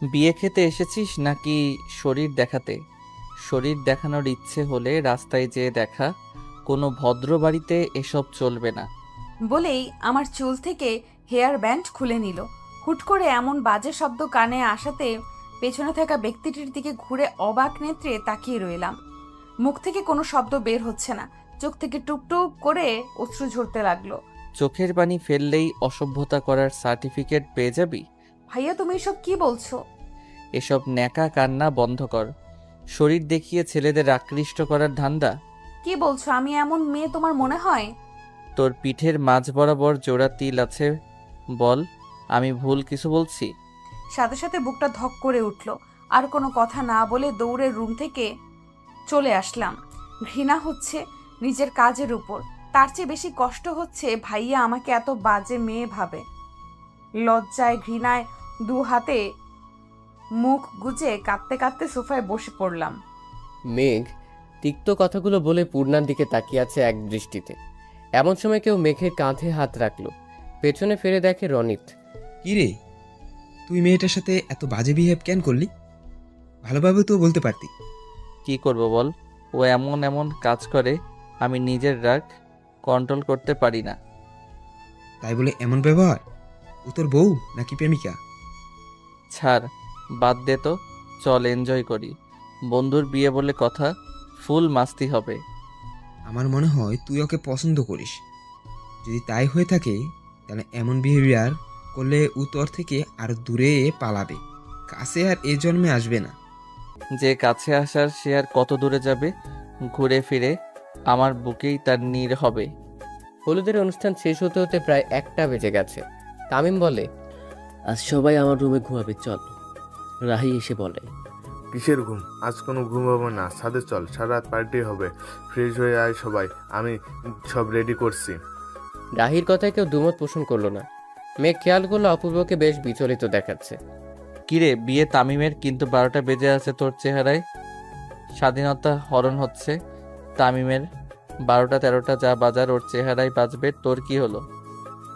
বিয়ে খেতে এসেছিস নাকি শরীর দেখাতে? শরীর দেখানোর ইচ্ছে হলে রাস্তায় যেয়ে দেখা, কোনো ভদ্র বাড়িতে এসব চলবে না। বলেই আমার চুল থেকে হেয়ার ব্যান্ড খুলে নিল। হুট করে এমন বাজে শব্দ কানে আসাতে পেছনে থাকা ব্যক্তিটির দিকে ঘুরে অবাক নেত্রে তাকিয়ে রইলাম। মুখ থেকে কোনো শব্দ বের হচ্ছে না, চোখ থেকে টুপটুপ করে অশ্রু ঝরতে লাগলো। চোখের পানি ফেললেই অসভ্যতা করার সার্টিফিকেট পেয়ে যাবি। ভাইয়া, তুমি এসব কি বলছো? এসব ন্যাকা কান্না বন্ধ কর। শরীর দেখিয়ে ছেলেদের আকৃষ্ট করার ধান্দা? কি বলছো? আমি এমন মেয়ে তোমার মনে হয়? তোর পিঠের মাঝ বরাবর জোড়া তিল আছে, বল আমি ভুল কিছু বলছি? সাথে সাথে বুকটা ধক করে উঠল। আর কোনো কথা না বলে দৌড়ে রুম থেকে চলে আসলাম। ঘৃণা হচ্ছে নিজের কাজের উপর, তার চেয়ে বেশি কষ্ট হচ্ছে ভাইয়া আমাকে এত বাজে মেয়ে ভাবে। লজ্জায় ঘৃণায় দু হাতে মুখ গুজে কাঁদতে কাঁদতে সোফায় বসে পড়লাম। মেঘ তিক্ত কথাগুলো বলে পূর্ণার দিকে তাকিয়ে আছে এক দৃষ্টিতে। এমন সময় কেউ মেঘের কাঁধে হাত রাখলো। পেছনে ফিরে দেখে রনিত। কি রে, তুই মেয়েটার সাথে এত বাজে বিহেভ কেন করলি? ভালোভাবে তো বলতে পারতি। কি করব বল, ও এমন এমন কাজ করে, আমি নিজের রাগ কন্ট্রোল করতে পারি না। তাই বলে এমন ব্যবহার? ও তোর বউ নাকি প্রেমিকা? ছাড়, বাদ দে তো, চল এনজয় করি। বন্ধুর বিয়ে বলে কথা, ফুল মাস্তি হবে। আমার মনে হয় তুই ওকে পছন্দ করিস। যদি তাই হয়ে থাকে তাহলে এমন বিহেভিয়ার করলে ও তোর থেকে আর দূরে পালাবে, কাছে আর এ জন্মে আসবে না। যে কাছে আসার সে আর কত দূরে যাবে? ঘুরে ফিরে আমার বুকেই তার নীড় হবে। হলুদের অনুষ্ঠান শেষ হতে হতে প্রায় 1টা বেজে গেছে। তামিম বলে, আজ সবাই আমার রুমে ঘুমাবে, চল। রাহি এসে বলে, কিসের ঘুম? আজ কোনো ঘুমাবো না, ছাদে চল, সারা রাত পার্টি হবে। ফ্রেশ হয়ে আয় সবাই, আমি সব রেডি করছি। রাহির কথায় কেউ দুমত পোষণ করলো না। মেঘ খেয়াল করলো অপূর্বকে বেশ বিচলিত দেখাচ্ছে। কিরে, বিয়ে তামিমের, কিন্তু 12টা বেজে আছে তোর চেহারায়। স্বাধীনতা হরণ হচ্ছে তামিমের। 12টা 13টা যা বাজার ওর চেহারায় বাজবে, তোর কি হলো?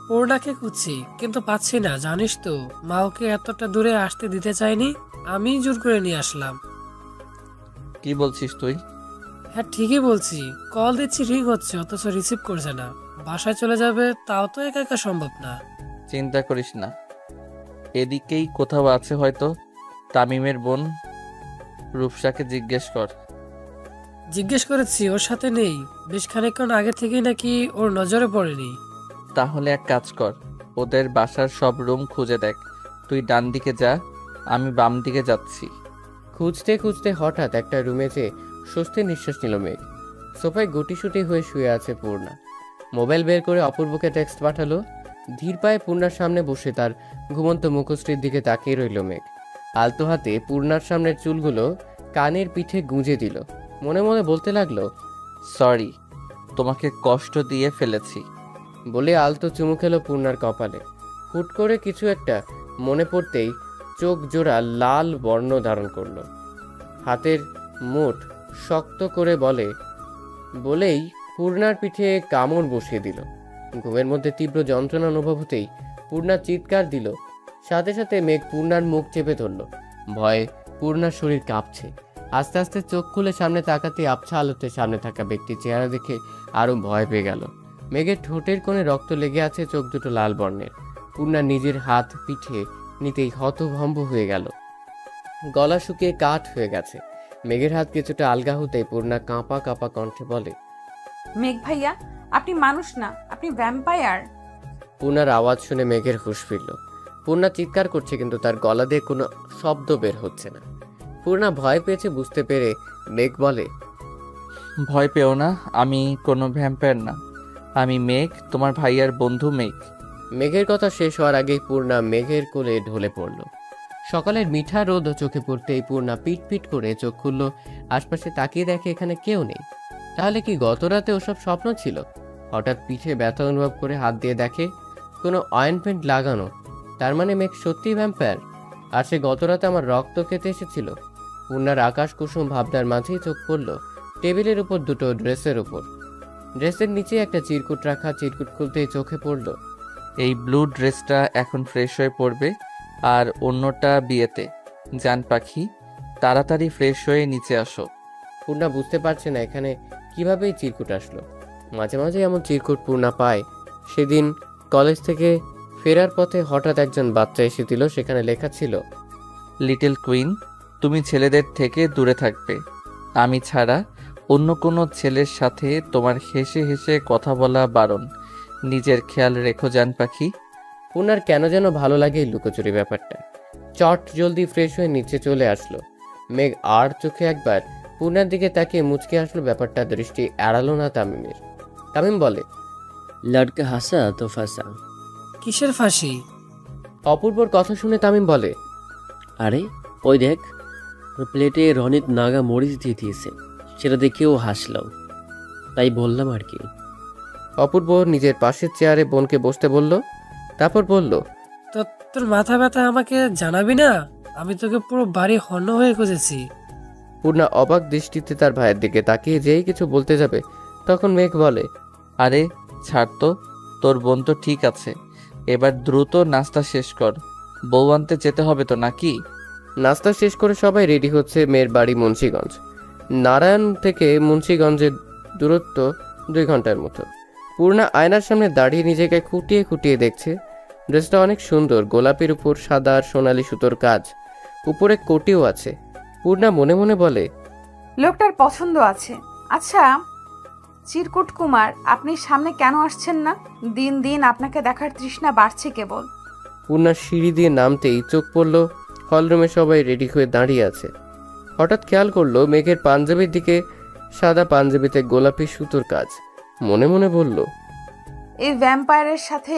পূর্ণাকে খুঁজছি কিন্তু পাচ্ছি না, জানিস তো মা ওকে এতটা দূরে আসতে দিতে চায়নি, আমি জোর করে নিয়ে আসলাম। কি বলছিস তুই? হ্যাঁ ঠিকই বলছি, কল দিচ্ছি ঠিক হচ্ছে অথচ রিসিভ করছে না। বাসায় চলে যাবে, তাও তো একা একা সম্ভব না। চিন্তা করিস না, এদিকেই কোথাও আছে হয়তো। তামিমের বোন রূপসাকে জিজ্ঞেস কর। জিজ্ঞেস করেছি, ওর সাথে নেই। বেশ খানিকক্ষণ আগে থেকেই নাকি ওর নজরে পড়েনি। তাহলে এক কাজ কর, ওদের বাসার সব রুম খুঁজে দেখ। তুই ডান দিকে যা, আমি বাম দিকে যাচ্ছি। খুঁজতে খুঁজতে হঠাৎ একটা রুমে যেয়ে স্বস্তির নিঃশ্বাস নিল মেঘ। সোফায় গুটিসুটি হয়ে শুয়ে আছে পূর্ণা। মোবাইল বের করে অপূর্বকে টেক্সট পাঠালো। ধীর পায়ে পূর্ণার সামনে বসে তার ঘুমন্ত মুখশ্রীর দিকে তাকিয়ে রইল মেঘ। আলতো হাতে পূর্ণার সামনের চুলগুলো কানের পিঠে গুঁজে দিল। মনে মনে বলতে লাগলো, সরি, তোমাকে কষ্ট দিয়ে ফেলেছি। বলে আলতো চুমু খেলো পূর্ণার কপালে। হুট করে কিছু একটা মনে পড়তেই চোখ জোড়া লাল বর্ণ ধারণ করলো। হাতের মুঠ শক্ত করে বলেই পূর্ণার পিঠে কামড় বসিয়ে দিল। ঘুমের মধ্যে তীব্র যন্ত্রণা অনুভব হতেই পূর্ণা চিৎকার দিল। সাথে সাথে মেঘ পূর্ণার মুখ চেপে ধরল। ভয়ে পূর্ণার শরীর কাঁপছে। আস্তে আস্তে চোখ খুলে সামনে তাকাতে আবছা আলোতে সামনে থাকা ব্যক্তির চেহারা দেখে আরো ভয় পেয়ে গেল। মেঘের ঠোঁটের কোণে রক্ত লেগে আছে, চোখ দুটো লাল বর্ণের। পূর্ণা নিজের হাত পিঠে নিতেই হতভম্ব হয়ে গেল। গলা শুকিয়ে কাঠ হয়ে গেছে। মেঘের হাত কিছুটা আলগা হতেই পূর্ণা কাঁপা কাঁপা কণ্ঠে বলে, মেঘ ভাইয়া, আপনি মানুষ না, আপনি ভ্যাম্পায়ার। পূর্ণার আওয়াজ শুনে মেঘের হুঁশ ফিরল। পূর্ণা চিৎকার করছে কিন্তু তার গলা দিয়ে কোনো শব্দ বের হচ্ছে না। পূর্ণা ভয় পেয়েছে বুঝতে পেরে মেঘ বলে, ভয় পেও না, আমি কোনো ভ্যাম্পায়ার না। আমি মেঘ, তোমার ভাইয়ার বন্ধু মেঘ। মেঘের কথা শেষ হওয়ার আগেই পূর্ণা মেঘের কোলে ঢলে পড়ল। সকালের মিঠা রোদ চোখে পড়তেই পূর্ণা পিট পিট করে চোখ খুলল। আশপাশে তাকিয়ে দেখে এখানে কেউ নেই। তাহলে কি গত রাতে ওসব স্বপ্ন ছিল? হঠাৎ পিঠে ব্যথা অনুভব করে হাত দিয়ে দেখে কোনো অয়েন্টমেন্ট লাগানো। তার মানে মেঘ সত্যিই ভ্যাম্পায়ার, আর সে গত রাতে আমার রক্ত খেতে এসেছিল। পূর্ণার আকাশ কুসুম ভাবনার মাঝেই চোখ পড়ল টেবিলের উপর দুটো ড্রেসের উপর। ড্রেসের নিচে একটা চিরকুট রাখা। চিরকুট খুলতেই চোখে পড়ল এই ব্লু ড্রেসটা এখন ফ্রেশ হয়ে পড়বে, আর অন্যটা বিয়েতে। জান পাখি, তাড়াতাড়ি ফ্রেশ হয়ে নিচে আসো। পূর্ণা বুঝতে পারছে না এখানে কিভাবে এই চিরকুট আসলো। মাঝে মাঝে এমন চিরকুট পূর্ণা পায়। সেদিন কলেজ থেকে ফেরার পথে হঠাৎ একজন বাচ্চা এসে দিল, সেখানে লেখা ছিল, লিটল কুইন, তুমি ছেলেদের থেকে দূরে থাকবে। আমি ছাড়া অন্য কোনো ছেলের সাথে তোমার হেসে হেসে কথা বলা বারণ। নিজের খেয়াল রেখো জান পাখি। পূর্ণার কেন যেন ভালো লাগে এই লুকোচুরি ব্যাপারটা। চট জলদি ফ্রেশ হয়ে নিচে চলে আসলো। মেঘ আর চোখে একবার পূর্ণার দিকে তাকিয়ে মুচকে আসলো। ব্যাপারটা দৃষ্টি এড়ালো না তামিমের। তামিম বলে, লড়কা হাসা তো ফাঁসা। কিসের ফাঁসি? অপূর্বর কথা শুনে তামিম বলে, আরে ওই দেখ, ওর প্লেটে রনিত নাগা মরিচ দিয়ে দিয়েছে, সেটা দেখেও হাসলাম, তাই বললাম আর কি। অপূর্ব নিজের পাশের চেয়ারে বোনকে বসতে বলল, তারপর বলল, তো তোর মাথা ব্যথা আমাকে জানাবি না? আমি তোকে পুরো বাড়ি হন্য হয়ে খুঁজেছি। পূর্ণা অবাক দৃষ্টিতে তার ভাইয়ের দিকে তাকিয়ে যেই কিছু বলতে যাবে তখন মেঘ বলে, আরে ছাড় তো, তোর বোন তো ঠিক আছে। এবার দ্রুত নাস্তা শেষ কর, বউ আনতে যেতে হবে তো নাকি? নাস্তা শেষ করে সবাই রেডি হচ্ছে। মেয়ের বাড়ি মুন্সিগঞ্জ। নারায়ণ থেকে মুন্সিগঞ্জের দূরত্ব 2 ঘন্টার মতো। পূর্ণা আয়নার সামনে দাঁড়িয়ে নিজেকে খুঁটিয়ে খুঁটিয়ে দেখছে। ড্রেসটা অনেক সুন্দর, গোলাপির উপর সাদা আর সোনালি সুতোর কাজ, উপরে কোটিও আছে। পূর্ণা মনে মনে বলে, লোকটার পছন্দ আছে। আচ্ছা চিরকুট কুমার, আপনি সামনে কেন আসছেন না? দিন দিন আপনাকে দেখার তৃষ্ণা বাড়ছে কেবল। পূর্ণা সিঁড়ি দিয়ে নামতেই চোখ পড়ল হলরুমে সবাই রেডি হয়ে দাঁড়িয়ে আছে। হঠাৎ খেয়াল করলো মেঘের পাঞ্জাবির দিকে, সাদা পাঞ্জাবিতে গোলাপি সুতোর কাজ। মনে মনে বলল, এই ভ্যাম্পায়ারের সাথে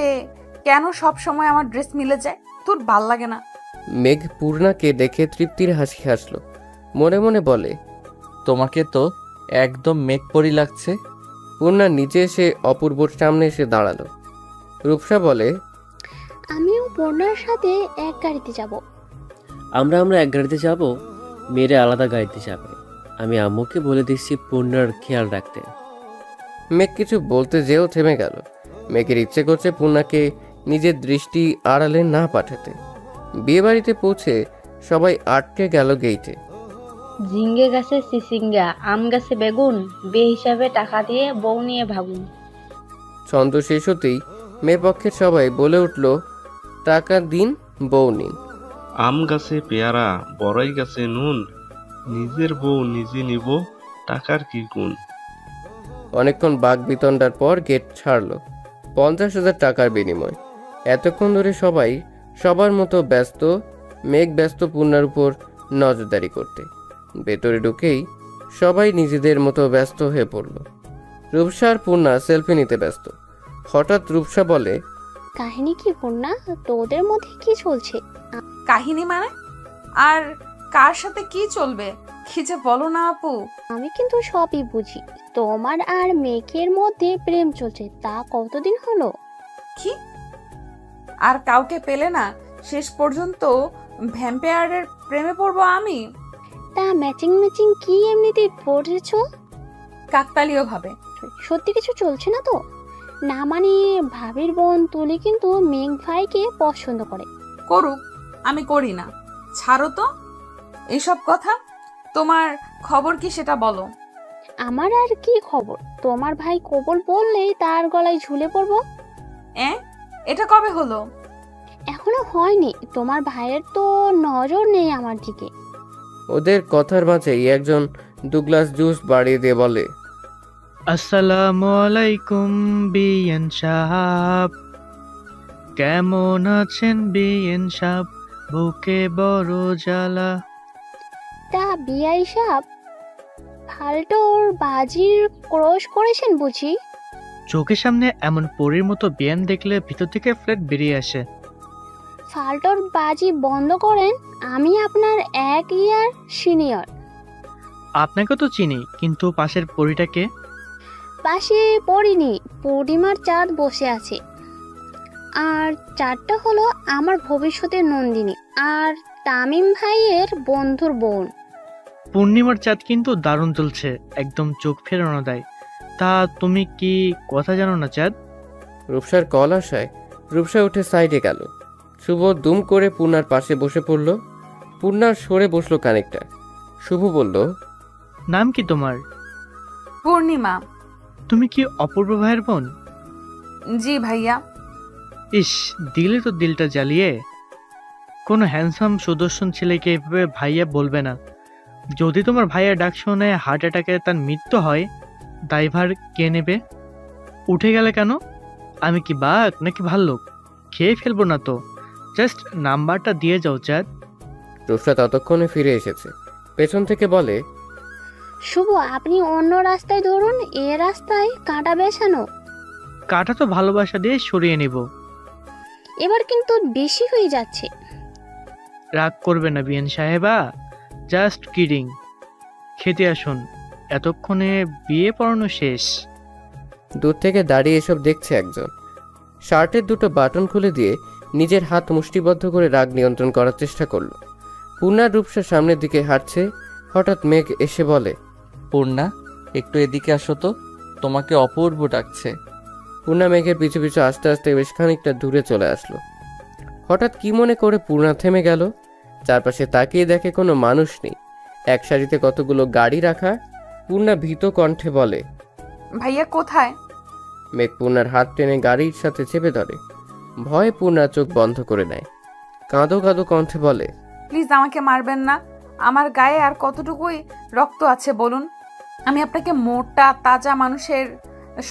কেন সব সময় আমার ড্রেস মিলে যায়? তোর ভাল লাগে না? মেঘ পূর্ণাকে দেখে তৃপ্তির হাসি হাসলো। মনে মনে বলে, তোমাকে তো একদম মেঘপরি লাগছে। পূর্ণা নিচে এসে অপূর্বর সামনে এসে দাঁড়ালো। রূপসা বলে, আমিও পূর্ণার সাথে এক গাড়িতে যাব। আমরা এক গাড়িতে যাব, মেয়েরা আলাদা গাড়িতে যাবে। আমি আম্মুকে বলে দিচ্ছি পূর্ণার খেয়াল রাখতে। মেঘ কিছু বলতে যেও থেমে গেল। মেঘের ইচ্ছে করছে পূর্ণাকে নিজের দৃষ্টি আড়ালে না পাঠাতে। বিয়েবাড়িতে পৌঁছে সবাই আটকে গেল গেইটে। ঝিঙ্গে গাছে চিচিঙ্গা, আম গাছে বেগুন, বে হিসাবে টাকা দিয়ে বউ নিয়ে ভাগুন। ছন্দ শেষ হতেই মেয়ে পক্ষের সবাই বলে উঠল, টাকা দিন, বউ নিন। আম গাছে পেয়ারা, বড়াই গাছে নুন, নিজের বউ নিজে নিব, টাকার কি গুণ। অনেকক্ষণ বাঘ বিতণ্ডার পর গেট ছাড়লো 50,000 টাকার বিনিময়। এতক্ষণ ধরে সবাই সবার মতো ব্যস্ত। মেঘ ব্যস্ত পূর্ণার উপর নজরদারি করতে। ভেতরে ঢুকেই সবাই নিজেদের মতো ব্যস্ত হয়ে পড়ল। রূপসা আর পূর্ণা সেলফি নিতে ব্যস্ত। হঠাৎ রূপসা বলে, কাহিনী কি পূর্ণা? তোদের মধ্যে কি চলছে? কাহিনী মানে? আর কার সাথে কি চলবে? কি যে বলো না আপু। আমি কিন্তু সবই বুঝি। তোমার আর মেঘের মধ্যে প্রেম চলছে, তা কতদিন হলো? কি? আর কাউকে পেলে না শেষ পর্যন্ত ভ্যাম্পায়ারের প্রেমে পড়বো আমি? তা ম্যাচিং ম্যাচিং কি এমনিতে পড়েছো? কাকতালীয় ভাবে। সত্যি কিছু চলছে না তো? না মানে ভাবির বোন তুলি কিন্তু মেঘ ভাইকে পছন্দ করে। করুক, আমি করি না। ছাড়ো তো এইসব কথা। তোমার খবর কি সেটা বলো। আমার আর কি খবর? তোমার ভাই কবল বললেই তার গলায় ঝুলে পড়বো। এটা কবে হলো? এখনো হয়নি। তোমার ভাইয়ের তো নজর নেই আমার দিকে। ওদের কথার মাঝেই একজন 2 গ্লাস জুস বাড়িয়ে দিয়ে বলে, আসসালামু আলাইকুম বিএন সাহাব, কেমন আছেন বিএন সাহাব, বুকে বড় জ্বালা। তা বিআই সাহেব, ফালটোর বাজির ক্রশ করেছেন বুঝি? চোখের সামনে এমন পরীর মতো বিয়ান দেখলে ভিতর থেকে ফ্ল্যাট বেরিয়ে আসে। ফালটোর বাজি বন্ধ করেন। আমি আপনার 1 ইয়ার সিনিয়র। আপনাকে তো চিনি, কিন্তু পাশের পরীটাকে? পাশে পড়িনি, পূর্ণিমার চাঁদ বসে আছে। আর চাঁদটা হলো আমার ভবিষ্যতের নন্দিনী আর তামিম ভাইয়ের বন্ধুর বোন। পূর্ণিমার চাঁদ কিন্তু দারুণ চলছে, একদম চোখ ফেরানো দেয়। তা তুমি কি কথা জানো না চাঁদ? রূপসার কল আসায় রূপসা উঠে সাইডে গেল। শুভ দুম করে পূর্ণার পাশে বসে পড়ল। পূর্ণা সরে বসলো কানেকটা। শুভ বলল, নাম কি তোমার? পূর্ণিমা। তুমি কি অপূর্ব ভাইয়ের বোন? জি ভাইয়া। ইস, দিলে তো দিলটা জ্বালিয়ে। কোনো হ্যান্ডসাম সুদর্শন ছেলেকে এভাবে ভাইয়া বলবে না। যদি তোমার ভাইয়া ডাক শুনে হার্ট অ্যাটাকে তার মৃত্যু হয়, দায়ভার কে নেবে? উঠে গেলে কেন? আমি কি বাঘ নাকি ভাল্লুক? খেয়ে ফেলবো না তো। জাস্ট নাম্বারটা দিয়ে যাও চাঁদ। রূপসা ততক্ষণে ফিরে এসেছে। পেছন থেকে বলে, শুভ, আপনি অন্য রাস্তায় ধরুন, এ রাস্তায় কাঁটা বেছানো। কাটা তো ভালোবাসা দিয়ে সরিয়ে নিব। এবার কিন্তু বেশি হয়ে যাচ্ছে। রাগ করবে না বিএন সাহেবা, জাস্ট কিডিং। খেতে আসুন, এতক্ষণে বিয়ে পড়ানো শেষ। দূর থেকে দাঁড়িয়ে এসব দেখছে একজন। শার্টের দুটো বাটন খুলে দিয়ে নিজের হাত মুষ্টিবদ্ধ করে রাগ নিয়ন্ত্রণ করার চেষ্টা করলো। পূর্ণা রূপসা সামনের দিকে হাঁটছে। হঠাৎ মেঘ এসে বলে, পূর্ণা, একটু এদিকে আসো তো, তোমাকে অপূর্ব ডাকছে। পূর্ণা মেঘের পিছু পিছু আস্তে আস্তে বেশ খানিকটা দূরে চলে আসলো। হঠাৎ কি মনে করে পূর্ণা থেমে গেল। চারপাশে তাকিয়ে দেখে কোনো মানুষ নেই। এক সারিতে কতগুলো গাড়ি রাখা। পূর্ণা ভীত কণ্ঠে বলে, ভাইয়া কোথায়? মেঘ পূর্ণার হাত টেনে গাড়ির সাথে চেপে ধরে। ভয়ে পূর্ণা চোখ বন্ধ করে নেয়। কাঁদো কাঁদো কণ্ঠে বলে, প্লিজ আমাকে মারবেন না। আমার গায়ে আর কতটুকুই রক্ত আছে বলুন? আমি আপনাকে মোটা তাজা মানুষের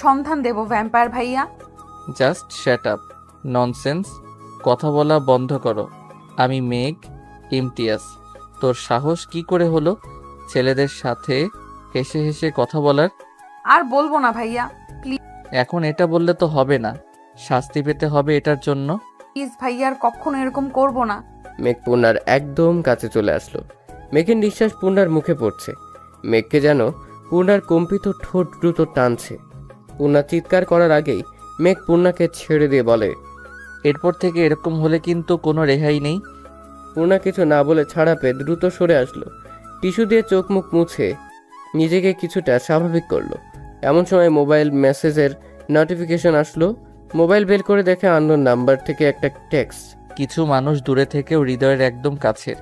সন্ধান দেব ভ্যাম্পায়ার ভাইয়া। জাস্ট শ্যাট আপ, ননসেন্স, কথা বলা বন্ধ করো। আমি মেঘ, ইমতিয়াজ। তোর সাহস কি করে হলো ছেলেদের সাথে হেসে হেসে কথা বলার? আর বলবো না ভাইয়া, এখন এটা বললে তো হবে না, শাস্তি পেতে হবে এটার জন্য। প্লিজ ভাইয়া, আর কখনো এরকম করব না। মেঘ পূর্ণার একদম কাছে চলে আসলো। মেঘের নিঃশ্বাস পূর্ণার মুখে পড়ছে। মেঘকে যেন পূর্ণার কম্পিত ঠোঁট দ্রুত টানছে। পূর্ণা চিৎকার করার আগেই মেঘ পূর্ণাকে ছেড়ে দিয়ে বলে, এরপর থেকে এরকম হলে কিন্তু কোনো রেহাই নেই। পূর্ণা কিছু না বলে ছাড়া পেয়ে দ্রুত সরে আসলো। টিস্যু দিয়ে চোখ মুখ মুছে নিজেকে কিছুটা স্বাভাবিক করলো। এমন সময় মোবাইল মেসেজের নোটিফিকেশন আসলো। মোবাইল বের করে দেখে আননোন নাম্বার থেকে একটা টেক্সট। কিছু মানুষ দূরে থেকেও হৃদয়ের একদম কাছের,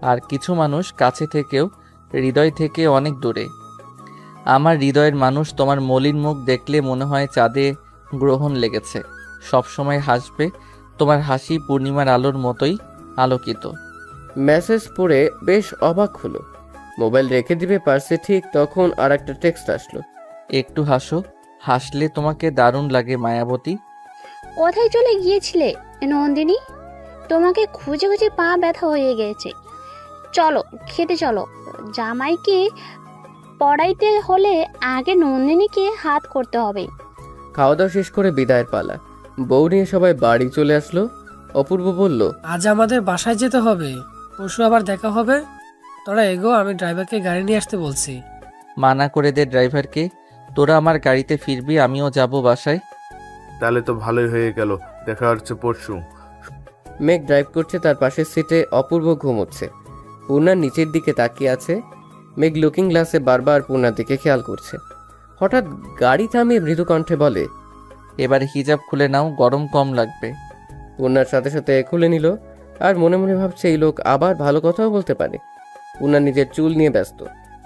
আর কিছু মানুষ কাছে থেকেও হৃদয় থেকে অনেক দূরে। আমার হৃদয়ের মানুষ তোমার মলিন মুখ দেখলে মনে হয় চাঁদে গ্রহণ লেগেছে। সবসময় হাসবে, তোমার হাসি পূর্ণিমার আলোর মতোই আলোকিত। মেসেজ পড়ে বেশ অবাক হলো। মোবাইল রেখে দিবে পার্সে, ঠিক তখন আর একটা টেক্সট আসলো। একটু হাসো, হাসলে তোমাকে দারুণ লাগে মায়াবতী। কোথায় চলে গিয়েছিলে নন্দিনী? তোমাকে খুঁজে খুঁজে পা ব্যথা হয়ে গেছে। চলো খেতে চলো। জামাইকে পড়াইতে হলে আগে নন্দিনীকে হাত করতে হবে। খাওয়া দাওয়া শেষ করে বিদায়ের পালা। বউ নিয়ে সবাই বাড়ি চলে আসলো। অপূর্ব বলল, আজ আমাদের বাসায় যেতে হবে, পরশু আবার দেখা হবে। তোরা এগো, আমি ড্রাইভারকে গাড়ি নিয়ে আসতে বলছি। মানা করে দে ড্রাইভারকে, তোরা আমার গাড়িতে ফিরবি, আমিও যাব বাসায়। তাহলে তো ভালোই হয়ে গেল, দেখা হচ্ছে পরশু। মেঘ ড্রাইভ করছে, তার পাশের সিটে অপূর্ব ঘুমোচ্ছে। পূর্ণার নিচের দিকে তাকিয়ে আছে। মেঘ লুকিং গ্লাসে বারবার পূর্ণার দিকে খেয়াল করছে। হঠাৎ গাড়ি থামিয়ে মৃদু কণ্ঠে বলে, এবার হিজাব খুলে নাও, গরম কম লাগবে। পূর্ণার সাথে সাথে খুলে নিল। আর মনে মনে ভাবছে এই লোক আবার ভালো কথাও বলতে পারে। পূর্ণা নিজের চুল নিয়ে ব্যস্ত।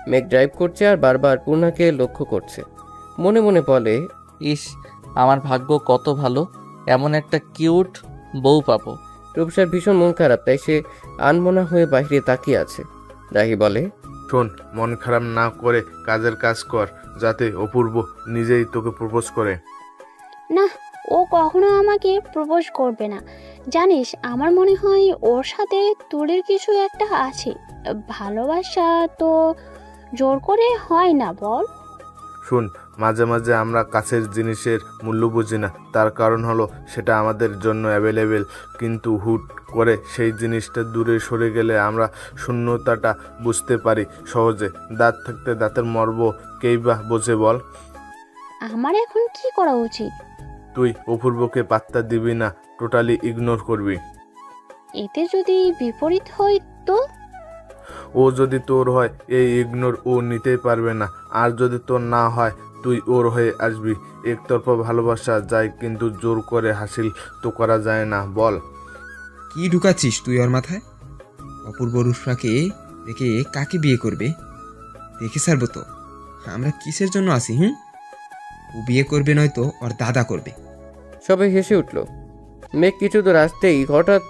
মেঘ ড্রাইভ করছে আর বারবার পূর্ণাকে লক্ষ্য করছে। মনে মনে বলে, ইস, আমার ভাগ্য কত ভালো, এমন একটা কিউট বউ পাবো। রূপসার ভীষণ মন খারাপ, তাই সে আনমনা হয়ে বাইরে তাকিয়ে আছে। রাহি বলে, শোন, মন খারাপ না করে কাজের কাজ কর, যাতে অপূর্ব নিজেই তোকে প্রপোজ করে। না, ও কখনো আমাকে প্রপোজ করবে না। জানিস, আমার মনে হয় ওর সাথে তোদের কিছু একটা আছে। ভালোবাসা তো জোর করে হয় না, বল? শোন, মাঝে মাঝে আমরা কাছের জিনিসের মূল্য বুঝি না, তার কারণ হলো সেটা আমাদের জন্য অ্যাভেলেবেল, কিন্তু হুট করে সেই জিনিসটা দূরে সরে গেলে আমরা শূন্যতাটা বুঝতে পারি সহজে। দাঁত থাকতে দাঁতের মর্ম কেই বা বোঝে বল? আমার এখন কি করা উচিত? তুই অপূর্বকে পাত্তা দিবি না, টোটালি ইগনোর করবি। এতে যদি বিপরীত হয় তো? ও যদি তোর হয়, এই ইগনোর ও নিতেই পারবে না। আর যদি তোর না হয়, তুই ওর হয়ে আসবি। একতরফা ভালোবাসা যায়, কিন্তু জোর করে হাসিল তো করা যায় না, বল? কি ঢুকাচ্ছিস তুই ওর মাথায়? অপূর্ব রুফরাকে রেখে কাকে বিয়ে করবে? দেখে ছাড়বো তো আমরা কিসের জন্য আসি। ও বিয়ে করবে নয়তো ওর দাদা করবে। সবাই হেসে উঠল। মেঘ কিছু দূর আসতেই হঠাৎ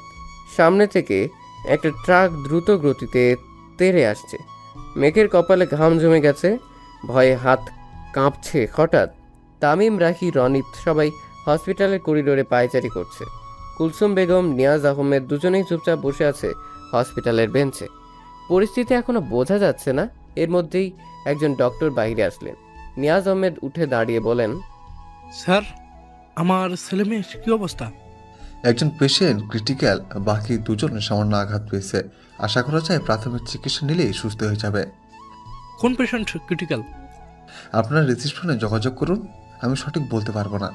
সামনে থেকে একটা ট্রাক দ্রুত গতিতে তেড়ে আসছে। মেঘের কপালে ঘাম জমে গেছে, ভয়ে হাত কাঁপছে। হঠাৎ তামিম, রাখি, রনিত সবাই হসপিটালের করিডোরে পায়চারি করছে। কুলসুম বেগম, নিয়াজ আহমেদ দুজনেই চুপচাপ বসে আছে হসপিটালের বেঞ্চে। পরিস্থিতি এখনো বোঝা যাচ্ছে না। এর মধ্যেই একজন ডক্টর বাইরে আসলেন। নিয়াজ আহমেদ উঠে দাঁড়িয়ে বলেন, স্যার, আমার ছেলে মেয়ের কি অবস্থা? একজন পেশেন্ট ক্রিটিক্যাল, বাকি দুজন সামান্য আঘাত পেয়েছে। আশা করা যায় প্রাথমিক চিকিৎসা নিলেই সুস্থ হয়ে যাবে। কোন পেশেন্ট ক্রিটিক্যাল? আপনার রিসেপশনে যোগাযোগ করুন, আমি সঠিক বলতে পারবো না।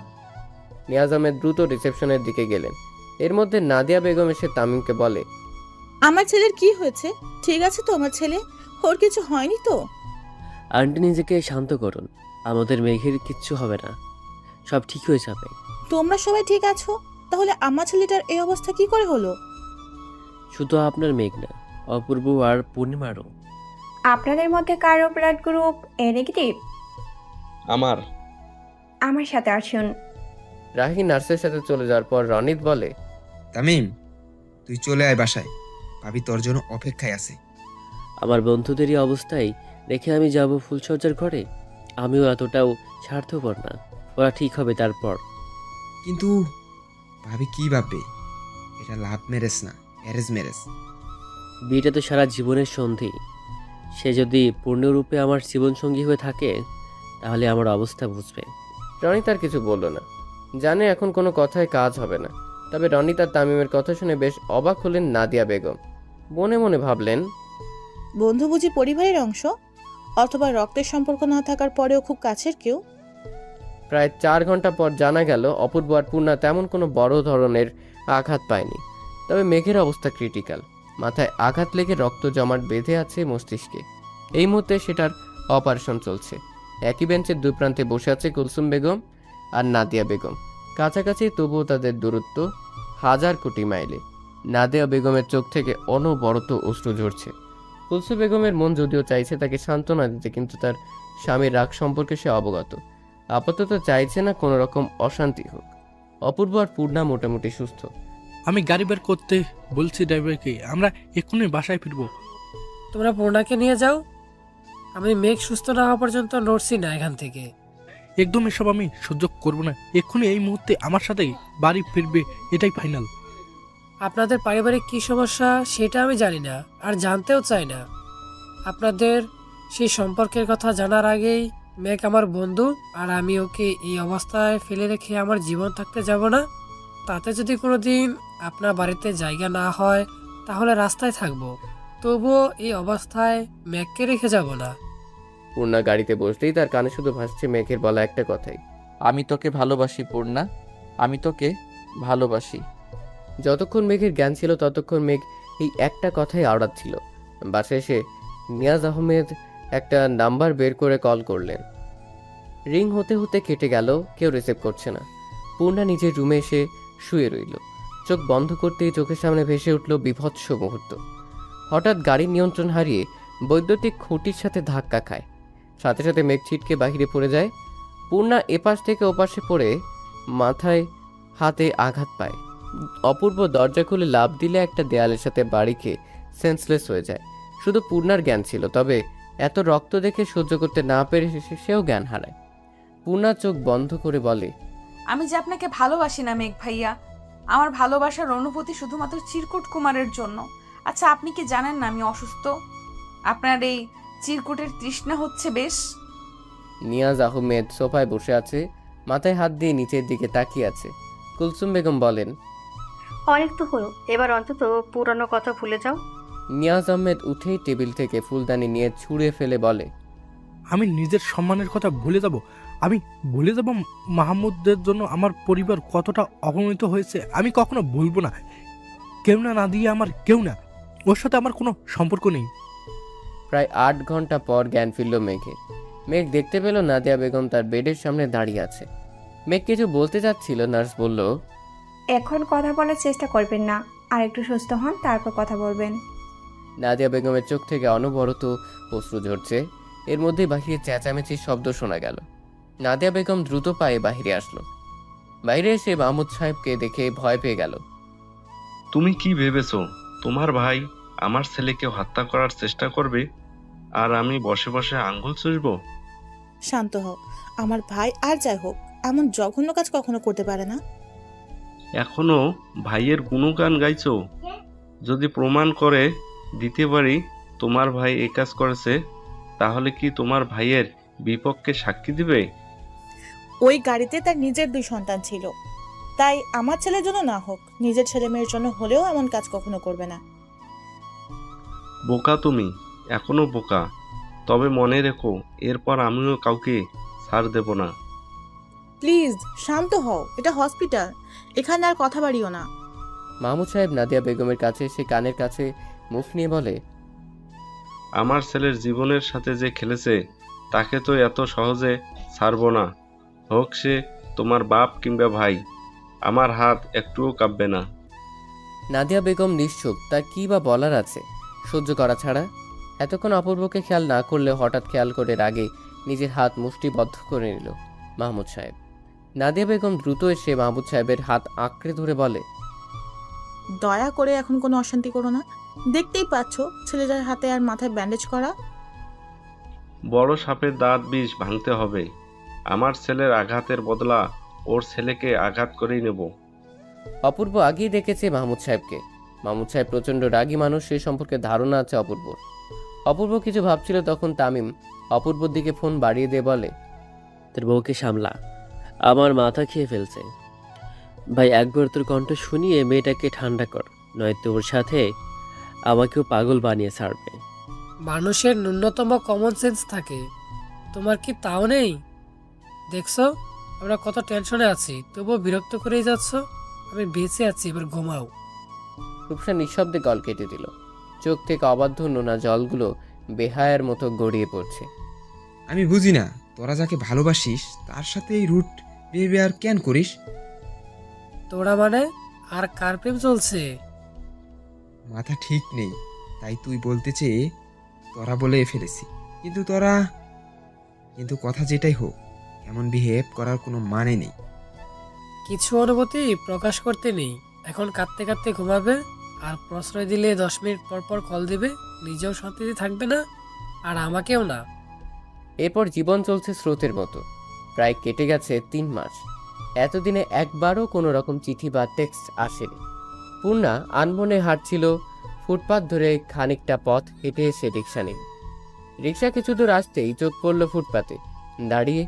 নিয়াজ আহমেদ দ্রুত রিসেপশনের দিকে গেলেন। এর মধ্যে নাদিয়া বেগম এসে তামিমকে বলে, আমার ছেলের কি হয়েছে? ঠিক আছে তো আমার ছেলে? ওর কিছু হয়নি তো? আন্টি নিজেকে শান্ত করুন, আমাদের মেঘের কিচ্ছু হবে না, সব ঠিক হয়ে যাবে। তোমরা সবাই ঠিক আছো? তাহলে আমার ছেলেটার এই অবস্থা কি করে হলো? শুধু আপনার মেঘ না, অপূর্ব আর পূর্ণিমারও। আপনাদের মধ্যে কারো ব্লাড গ্রুপ এ নেগেটিভ? আমার সাথে আসুন। রাহি নার্সের সাথে চলে যাওয়ার পর রনিত বলে, তামিম, তুই চলে আয় বাসায়, ভাবি তোর জন্য অপেক্ষায় আছে। আমার বন্ধুদেরই অবস্থায় রেখে আমি যাব ফুলসজ্জার ঘরে? আমিও এতটাও স্বার্থপর না, ওরা ঠিক হবে তারপর। কিন্তু ভাবি কি ভাববে? এটা লাভ ম্যারেজ না, অ্যারেঞ্জ ম্যারেজ। বিয়েটা তো সারা জীবনের সন্ধি, সে যদি পূর্ণরূপে আমার জীবনসঙ্গী হয়ে থাকে তাহলে আমার অবস্থা বুঝবে। রনিত আর কিছু বলল না, জানে এখন কোনো কথায় কাজ হবে না। তবে রনিত আর তামিমের কথা শুনে বেশ অবাক হলেন নাদিয়া বেগম। মনে মনে ভাবলেন, বন্ধু বুঝি পরিবারের অংশ, অথবা রক্তের সম্পর্ক না থাকার পরেও খুব কাছের কেউ। প্রায় 4 ঘন্টা পর জানা গেল অপূর্ব আর পূর্ণা তেমন কোনো বড় ধরনের আঘাত পায়নি। তবে মেঘের অবস্থা ক্রিটিক্যাল, মাথায় আঘাত লেগে রক্ত জমাট বেঁধে আছে মস্তিষ্কে। এই মুহূর্তে সেটার অপারেশন চলছে। একই বেঞ্চের দুই প্রান্তে বসে আছে কুলসুম বেগম আর নাদিয়া বেগম। কাছাকাছি, তবুও তাদের দূরত্ব 1000 কোটি মাইলে। নাদিয়া বেগমের চোখ থেকে অনবরত অশ্রু ঝরছে। কুলসুম বেগমের মন যদিও চাইছে তাকে সান্ত্বনা দিতে, কিন্তু তার স্বামীর রাগ সম্পর্কে সে অবগত। আপাতত চাইছে না কোনো রকম অশান্তি হোক। অপূর্ব আর পূর্ণা মোটামুটি সুস্থ। আমি গাড়ি বের করতে বলছি ড্রাইভারকে, আমরা এক্ষুনি বাসায় ফিরবো। তোমরা পূর্ণাকে নিয়ে যাও, আমি মেঘ সুস্থ না হওয়া পর্যন্ত নড়ছি না এখান থেকে। একদম এসব আমি সহ্য করবো না। এক্ষুনি এই মুহূর্তে আমার সাথে বাড়ি ফিরবে, এটাই ফাইনাল। আপনাদের পারিবারিক কী সমস্যা সেটা আমি জানি না, আর জানতেও চাই না। আপনাদের সেই সম্পর্কের কথা জানার আগেই মেঘ আমার বন্ধু, আর আমি ওকে এই অবস্থায় ফেলে রেখে আমার জীবন থাকতে যাব না। তাতে যদি কোনো দিন আপনার বাড়িতে জায়গা না হয় তাহলে রাস্তায় থাকবো, তবুও এই অবস্থায় মেঘকে রেখে যাব না। পূর্ণা গাড়িতে বসতেই তার কানে শুধু ভাসছে মেঘের বলা একটা কথাই, আমি তোকে ভালোবাসি পূর্ণা, আমি তোকে ভালোবাসি। যতক্ষণ মেঘের জ্ঞান ছিল ততক্ষণ মেঘ এই একটা কথাই আওড়াচ্ছিল। বাসায় এসে নিয়াজ আহমেদ একটা নাম্বার বের করে কল করলেন। রিং হতে হতে কেটে গেল, কেউ রিসিভ করছে না। পূর্ণা নিজের রুমে এসে শুয়ে রইল। চোখ বন্ধ করতেই চোখের সামনে ভেসে উঠল বিভৎস মুহূর্ত। হঠাৎ গাড়ির নিয়ন্ত্রণ হারিয়ে বৈদ্যুতিক খুঁটির সাথে ধাক্কা খায়। সাথে সাথে মেঘ ছিটকে বাহিরে পড়ে যায়। পূর্ণা এপাশ থেকে ওপাশে পড়ে মাথায় হাতে আঘাত পায়। অপূর্ব দরজা খুলে লাফ দিলে একটা দেয়ালের সাথে বাড়ি খেয়ে সেন্সলেস হয়ে যায়। শুধু পূর্ণার জ্ঞান ছিল, তবে এত রক্ত দেখে সহ্য করতে না পেরে সেও জ্ঞান হারায়। পূর্ণা চোখ বন্ধ করে বলে, আমি যে আপনাকে ভালোবাসি না মেঘ ভাইয়া, আমার ভালোবাসার অনুভূতি শুধুমাত্র চিরকুট কুমারের জন্য। আচ্ছা, আপনি কি জানেন না আমি অসুস্থ? আপনার এই চিরকুটের তৃষ্ণা হচ্ছে বেশ। নিয়াজ আহমেদ সোফায় বসে আছে, মাথায় হাত দিয়ে নিচের দিকে তাকিয়ে আছে। কুলসুম বেগম বলেন, অনেক তো হলো, এবার অন্তত পুরানো কথা ভুলে যাও। নিয়াজ আহমেদ উঠেই টেবিল থেকে ফুলদানি নিয়ে ছুঁড়ে ফেলে বলে, আমি নিজের সম্মানের কথা ভুলে যাব? আমি ভুলে যাব মাহমুদের জন্য আমার পরিবার কতটা অবনমিত হয়েছে? আমি কখনো ভুলবো না। কেউ না দিয়ে আমার কেউ না, ওর সাথে আমার কোনো সম্পর্ক নেই। প্রায় 8 ঘন্টা পর জ্ঞান ফিরল মেঘের। মেঘ দেখতে পেল নাদিয়া বেগম তার বেডের সামনে দাঁড়িয়ে আছে। মেঘ কিছু বলতে যাচ্ছিল, নার্স বলল, এখন কথা বলার চেষ্টা করবেন না, আর একটু সুস্থ হন তারপর কথা বলবেন। নাদিয়া বেগমের চোখ থেকে অনবরত অশ্রু ঝরছে। এর মধ্যেই বাহিরে চেঁচামেচির শব্দ শোনা গেল। নাদিয়া বেগম দ্রুত পায়ে বাহিরে আসলো। বাইরে এসে মাহমুদ সাহেবকে দেখে ভয় পেয়ে গেল। তুমি কি ভেবেছো তোমার ভাই আমার ছেলেকে হত্যা করার চেষ্টা করবে আর আমি বসে বসে আঙ্গুল চুষবো? শান্ত হও। আমার ভাই আর যাই হোক এমন জঘন্য কাজ কখনো করতে পারে না। এখনো ভাইয়ের গুণগান গাইছো? যদি প্রমাণ করে দিতে পারি তোমার ভাই এই কাজ করেছে, তাহলে কি তোমার ভাইয়ের বিপক্ষে সাক্ষী দিবে? ওই গাড়িতে তার নিজের 2 সন্তান ছিল, তাই আমার ছেলের জন্য না হোক নিজের ছেলে মেয়ের জন্য হলেও এমন কাজ কখনো করবে না। বোকা তুমি, এখনো বোকা। তবে মনে রেখো, এরপর আমিও কাউকে ছাড় দেব না। প্লিজ শান্ত হও, এটা হসপিটাল, এখানে আর কথা বাড়িও না। মাহমুদ সাহেব নাদিয়া বেগমের কাছে এসে কানের কাছে মুখ নিয়ে বলে, আমার ছেলের জীবনের সাথে যে খেলেছে তাকে তো এত সহজে ছাড়বো না, হোক সে তোমার বাপ কিংবা ভাই। আমার হাত একটুও কাঁপবে না। নাদিয়া বেগম নিশ্চুপ, তার কি বা বলার আছে সহ্য করা ছাড়া। এতক্ষণ অপূর্বকে খেয়াল না করলে হঠাৎ খেয়াল করে রাগে নিজের হাত মুষ্টিবদ্ধ করে নিল মাহমুদ সাহেব। নাদিয়া বেগম দ্রুত এসে মাহমুদ সাহেবের হাত আঁকড়ে ধরে বলে, দয়া করে এখন কোনো অশান্তি করো না। দেখতেই পাচ্ছ ছেলেটার হাতে আর মাথায় ব্যান্ডেজ করা। বড় সাপের দাঁত বিষ ভাঙতে হবে। আমার ছেলের আঘাতের বদলা ওর ছেলেকে আঘাত করেই নেব। অপূর্ব আগেই দেখেছে মাহমুদ সাহেবকে। মাহমুদ সাহেব প্রচণ্ড রাগী মানুষ, সে সম্পর্কে ধারণা আছে অপূর্বর। অপূর্ব কিছু ভাবছিল, তখন তামিম অপূর্বর দিকে ফোন বাড়িয়ে দিয়ে বলে, তোর বউকে সামলা, আমার মাথা খেয়ে ফেলছে। ভাই একবার তোর কণ্ঠ শুনিয়ে মেয়েটাকে ঠান্ডা কর, নয়তো ওর সাথে আমাকেও পাগল বানিয়ে ছাড়বে। মানুষের ন্যূনতম কমন সেন্স থাকে, তোমার কি তাও নেই? দেখছো আমরা কত টেনশনে আছি, তবুও বিরক্ত করেই যাচ্ছ। আমি বেঁচে আছি, এবার ঘুমাও। রূপসা নিঃশব্দে গল কেটে দিল। চোখ থেকে অবাধ্য নোনা জলগুলো বেহায়ার মতো গড়িয়ে পড়ছে। আমি বুঝি না, তোরা যাকে ভালোবাসিস তার সাথে এই রুট বিহেভিয়ার কেন করিস? তোরা মানে? আর কার প্রেম চলছে? মাথা ঠিক নেই, তাই তুই বলতে চেয়ে তোরা বলে ফেলেছি। কিন্তু কথা যেটাই হোক, এমন বিহেভ করার কোনো মানে নেই। কিছু অনুভূতি প্রকাশ করতে নেই। এখন কাঁদতে কাঁদতে ঘুমাবে, আর প্রশ্রয় দিলে 10 মিনিট পর পর কল দিবে। নিজেও শান্তিতে থাকবে না, আর আমাকেও না। এরপর জীবন চলছে স্রোতের মতো। প্রায় কেটে গেছে 3 মাস। এতদিনে একবারও কোনো রকম চিঠি বা টেক্সট আসেনি। পূর্ণা আনমনে হাঁটছিল ফুটপাত ধরে। খানিকটা পথ হেঁটে এসে রিক্সা নিল। রিক্সা কিছু দূর আসতেই চোখ পড়ল ফুটপাতে দাঁড়িয়ে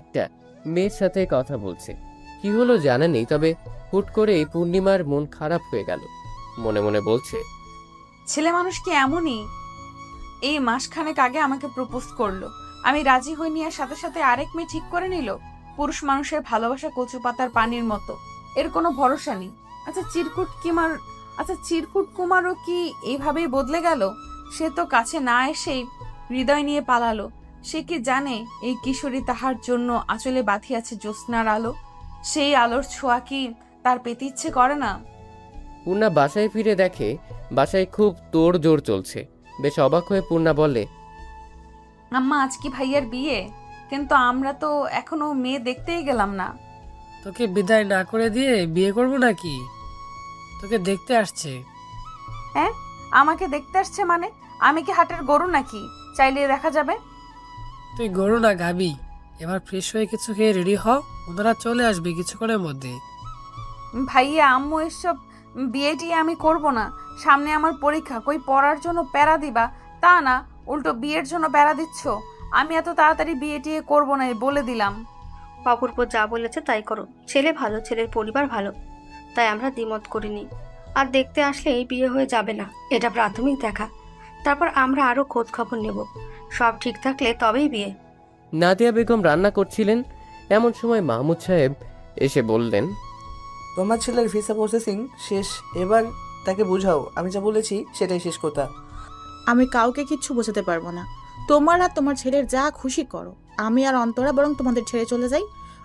একটা মেয়ের সাথে কথা বলছে। কি হলো জানা নেই, তবে হুট করে পূর্ণিমার মন খারাপ হয়ে গেল। মনে মনে বলছে, ছেলে মানুষ কি এমনই? এই মাসখানেক আগে আমাকে প্রপোজ করলো, আমি রাজি হইনি, আর সাথে সাথে আরেক মেয়ে ঠিক করে নিল। পুরুষ মানুষের ভালোবাসা কচু পাতার পানির মতো, এর কোনো ভরসা নেই। চিরকুট কুমারও কি এইভাবেই বদলে গেল? সে তো কাছে না এসেই হৃদয় নিয়ে পালালো। সে কি জানে এই কিশোরী তাহার জন্য আঁচলে বাঁধিয়াছে জ্যোৎস্নার আলো? সেই আলোর ছোঁয়া কি তার পেতে ইচ্ছে করে না? পূর্ণা বাসায় ফিরে দেখে বাসায় খুব তোড়জোড় চলছে। বেশ অবাক হয়ে পূর্ণা বলে, আম্মা আজ কি ভাইয়ার বিয়ে? কিন্তু আমরা তো এখনো মেয়ে দেখতেই গেলাম না। তোকে বিদায় না করে দিয়ে বিয়ে করবো নাকি? তোকে দেখতে আসছে। হ্যাঁ, আমাকে দেখতে আসছে মানে? আমি কি হাটের গরু নাকি চাইলে দেখা যাবে? তুই গরু না, গাবি। এবার ফ্রেশ হয়ে কিছু খেয়ে রেডি হ, ওনারা চলে আসবে কিছুক্ষণের মধ্যে। ভাইয়া আম্মু এসব বিয়ে টিয়ে আমি করব না। সামনে আমার পরীক্ষা, কই পড়ার জন্য প্যারা দিবা তা না, উল্টো বিয়ের জন্য প্যারা দিচ্ছ। আমি এত তাড়াতাড়ি বিয়ে টিয়ে করবো না, বলে দিলাম। অপূর্ব যা বলেছে তাই করো। ছেলে ভালো, ছেলের পরিবার ভালো, তাই আমরা দ্বিমত করিনি। আর দেখতে আসলেই বিয়ে হয়ে যাবে না, এটা প্রাথমিক দেখা। তারপর আমরা আরও খোঁজ খবর নেব। সব ঠিক থাকলে তবেই বিয়ে। নাদিয়া বেগম রান্না করছিলেন। এমন সময় মাহমুদ সাহেব এসে বললেন, তোমার ছেলের ভিসা প্রসেসিং শেষ, এবার তাকে বুঝাও আমি যা বলেছি সেটাই শেষ কথা। আমি কাউকে কিচ্ছু বোঝাতে পারবো না। তোমার আর তোমার ছেলের যা খুশি করো। আমি আর অন্তরা বরং তোমাদের ছেড়ে চলে যাই।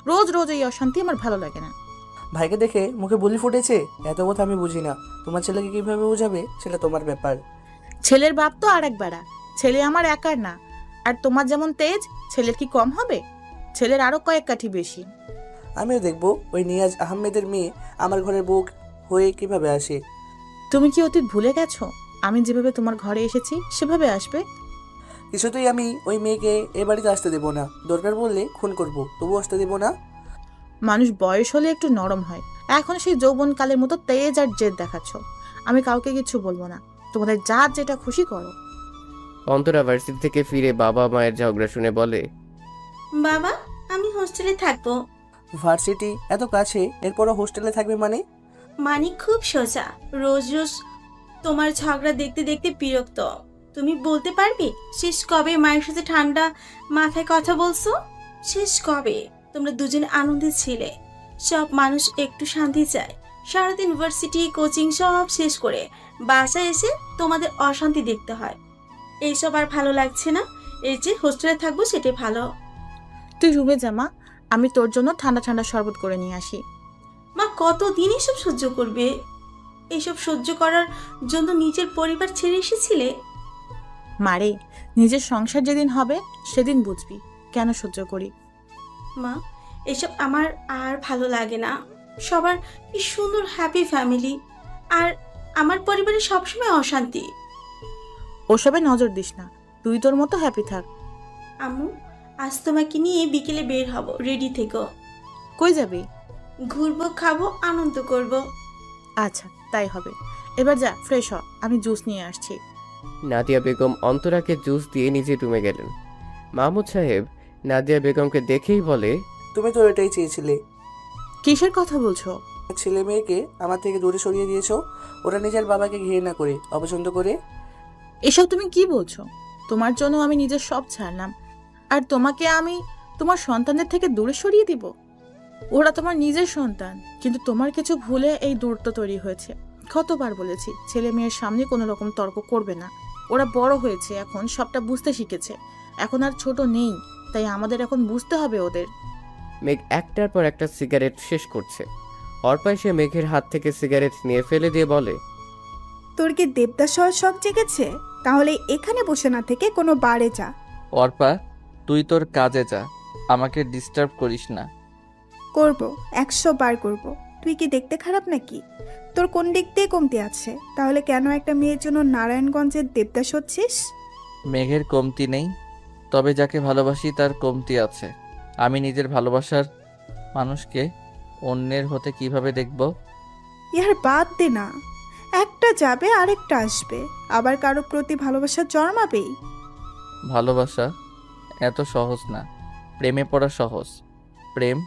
রোজ রোজ এই অশান্তি আমার ভালো লাগে না। ভাইকে দেখে মুখে বুলি ফুটেছে, এত কথা আমি বুঝি না। তোমার ছেলেকে কিভাবে বোঝাবে সেটা তোমার ব্যাপার। ছেলের বাপ তো আর এক বেড়া, ছেলে আমার একার না। আর তোমার যেমন তেজ, ছেলের কি কম হবে? ছেলের আরো কয়েক কাঠি বেশি। আমিও দেখবো ওই নিয়াজ আহমেদের মেয়ে আমার ঘরের বউ হয়ে কিভাবে আসে। তুমি কি অতীত ভুলে গেছো? আমি যেভাবে তোমার ঘরে এসেছি সেভাবে আসবে। কিছুতেই আমি ওই মেয়েকে এ বাড়িতে আসতে দেবো না। দরকার বললে খুন করব, তবু আসতে দেবো না। মানুষ বয়স হলে একটু নরম হয়, এখন সেই যৌবনকালের মতো তেজ আর জেদ দেখাচ্ছ। আমি কাউকে কিছু বলবো না, তোমাদের যার যেটা খুশি করো। অন্তরা ভার্সিটি থেকে ফিরে বাবা মায়ের ঝগড়া শুনে বলে, বাবা আমি হোস্টেলে থাকবো। ভার্সিটি এত কাছে, এরপরও হোস্টেলে থাকবে মানে? মানে খুব সোজা, রোজ রোজ তোমার ঝগড়া দেখতে দেখতে বিরক্ত। তুমি বলতে পারবে শেষ কবে মায়ের সাথে ঠান্ডা মাথায় কথা বলছো? শেষ কবে তোমরা দুজনে আনন্দে ছিলে? সব মানুষ একটু শান্তি চায়। সারাদিন ইউনিভার্সিটি কোচিং সব শেষ করে বাসায় এসে তোমাদের অশান্তি দেখতে হয়। এইসব আর ভালো লাগছে না। এই যে হোস্টেলে থাকবো সেটাই ভালো। তুই রুমে যা মা, আমি তোর জন্য ঠান্ডা ঠান্ডা শরবত করে নিয়ে আসি। মা কতদিন এসব সহ্য করবে? এসব সহ্য করার জন্য নিজের পরিবার ছেড়ে এসেছিলে? মারে, নিজের সংসার যেদিন হবে সেদিন বুঝবি কেন সহ্য করি। মা এসব আমার আর ভালো লাগে না। সবার কি সুন্দর হ্যাপি ফ্যামিলি, আর আমার পরিবারে সবসময় অশান্তি। ওসবে নজর দিস না, তুই তোর মতো হ্যাপি থাক। আম্মু আজ তোমাকে নিয়ে বিকেলে বের হব, রেডি থেকো। কই যাবি? ঘুরবো, খাবো, আনন্দ করব। আচ্ছা তাই হবে, এবার যা ফ্রেশ হ, আমি জুস নিয়ে আসছি। নাদিয়া বেগম অন্তরাকে জুস দিয়ে নিজে রুমে গেলেন। মাহমুদ সাহেব নাদিয়া বেগমকে দেখেই বলে, তুমি তো এটাই চেয়েছিলে। কিসের কথা বলছো? ছেলে মেয়েকে আমার থেকে দূরে সরিয়ে দিয়েছো, ওরা নিজের বাবাকে ঘৃণা করে, অপছন্দ করে। এসব তুমি কি বলছো? তোমার জন্য আমি নিজের সব ছাড়লাম, আর তোমাকে আমি তোমার সন্তানদের থেকে দূরে সরিয়ে দিব? ওরা তোমার নিজের সন্তান, কিন্তু তোমার কিছু ভুলে এই দূরত্ব তৈরি হয়েছে। কতবার বলেছি ছেলে মেয়ের সামনে কোনো রকম তর্ক করবে না। ওরা বড় হয়েছে, এখন সবটা বুঝতে শিখেছে, এখন আর ছোট নেই, তাই আমাদের এখন বুঝতে হবে ওদের। মেঘ একটার পর একটা সিগারেট শেষ করছে। অর্পা এসে মেঘের হাত থেকে সিগারেট নিয়ে ফেলে দিয়ে বলে, তোর কি দেবদাস হওয়ার শখ জেগেছে? তাহলে এখানে বসে না থেকে কোনো বারে যা। অর্পা, তুই তোর কাজে যা, আমাকে ডিস্টার্ব করিস না। করব, 100 বার করব। তুই কি দেখতে খারাপ নাকি? তোর কোন দিক দিয়ে কমতি আছে? তাহলে কেন একটা মেয়ের জন্য নারায়ণগঞ্জের দেবদাস হচ্ছিস? মেঘের কমতি নেই, তবে যাকে ভালোবাসি তার কমতি আছে। আমি নিজের ভালোবাসার মানুষকে অন্যের হতে কিভাবে দেখব? ইয়ার বাদ দে না, একটা যাবে আরেকটা আসবে, আবার কারো প্রতি ভালোবাসা জন্মাবেই। ভালোবাসা এত সহজ না, প্রেমে পড়া সহজ। প্রেম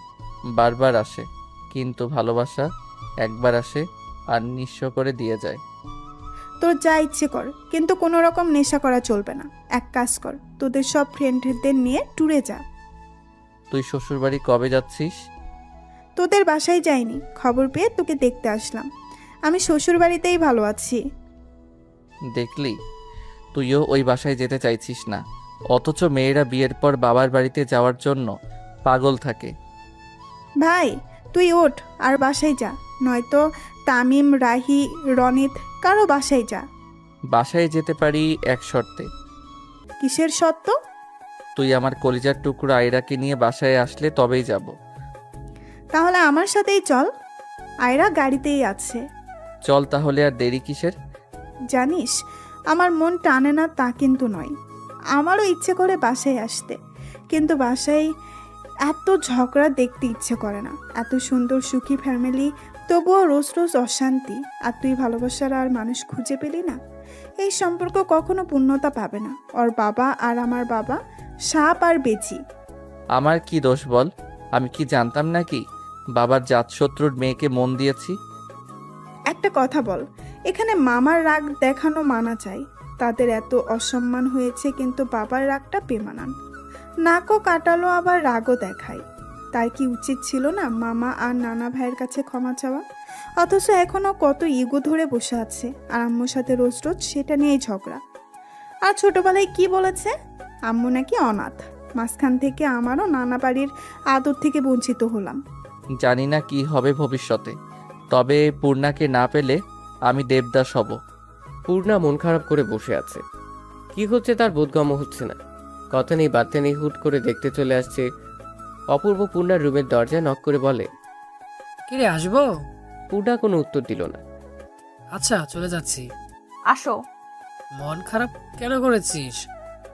বারবার আসে, কিন্তু ভালোবাসা একবার আসে আর নিঃস্ব করে দিয়ে যায়। তোর যা ইচ্ছে কর, কিন্তু কোনো রকম নেশা করা চলবে না। এক কাজ কর, তোদের সব ফ্রেন্ডদের নিয়ে ট্যুরে যা। তুই শ্বশুরবাড়ি কবে যাচ্ছিস? তোদের বাসায় যাইনি, খবর পেয়ে তোকে দেখতে আসলাম। আমি শ্বশুর বাড়িতেই ভালো আছি। দেখলি, তুইও ওই বাসায় যেতে চাইছিস না, অথচ মেয়েরা বিয়ের পর বাবার বাড়িতে যাওয়ার জন্য পাগল থাকে। ভাই তুই ওঠ আর বাসায় যা, নয়তো তামিম, রাহি, রনিত কারো বাসায় যা। বাসায় যেতে পারি এক শর্তে। কিসের সত্য? তুই আমার কলিজার টুকরো আয়রাকে নিয়ে বাসায় আসলে তবেই যাব। তাহলে আমার সাথেই চল, আয়রা গাড়িতেই আছে। চল তাহলে, আর দেরি কিসের? জানিস আমার মন টানে না তা কিন্তু নয়, আমারও ইচ্ছে করে বাসায় আসতে, কিন্তু বাসায় এত ঝগড়া দেখতে ইচ্ছে করে না। এত সুন্দর সুখী ফ্যামিলি, তবুও রোজ রোজ অশান্তি। আর তুই ভালোবাসার আর মানুষ খুঁজে পেলি না। এই সম্পর্ক কখনো পূর্ণতা পাবে না। ওর বাবা আর আমার বাবা সাপ আর বেচি। আমার কি দোষ বল? আমি কি জানতাম নাকি বাবার জাতশত্রুর মেয়েকে মন দিয়েছি? একটা কথা বল, এখানে মামার রাগ দেখানো মানা চাই। তাদের এত অসম্মান হয়েছে, কিন্তু বাবার রাগটা বেমানান। নাকও কাটালো আবার রাগও দেখায়। তার কি উচিত ছিল না মামা আর নানা ভাইয়ের কাছে ক্ষমা চাওয়া? অথচ এখনও কত ইগো ধরে বসে আছে, আর আম্মুর সাথে রোজ রোজ সেটা নিয়েই ঝগড়া। আর ছোটবেলায় কি বলেছে, আম্মু নাকি অনাথ। মাঝখান থেকে আমারও নানা বাড়ির আদর থেকে বঞ্চিত হলাম। জানি না কি হবে ভবিষ্যতে, তবে পূর্ণাকে না পেলে আমি দেবদাস হব। পূর্ণা মন খারাপ করে বসে আছে। কি হচ্ছে তার বোধগম্য হচ্ছে না। কথা নেই বার্তা নেই, হুট করে দেখতে চলে আসছে অপূর্ব পূর্ণার রুমের দরজায় নক করে বলে, কিরে আসবো? পূর্ণা কোনো উত্তর দিল না। আচ্ছা চলে যাচ্ছি। আসো। মন খারাপ কেন করেছিস?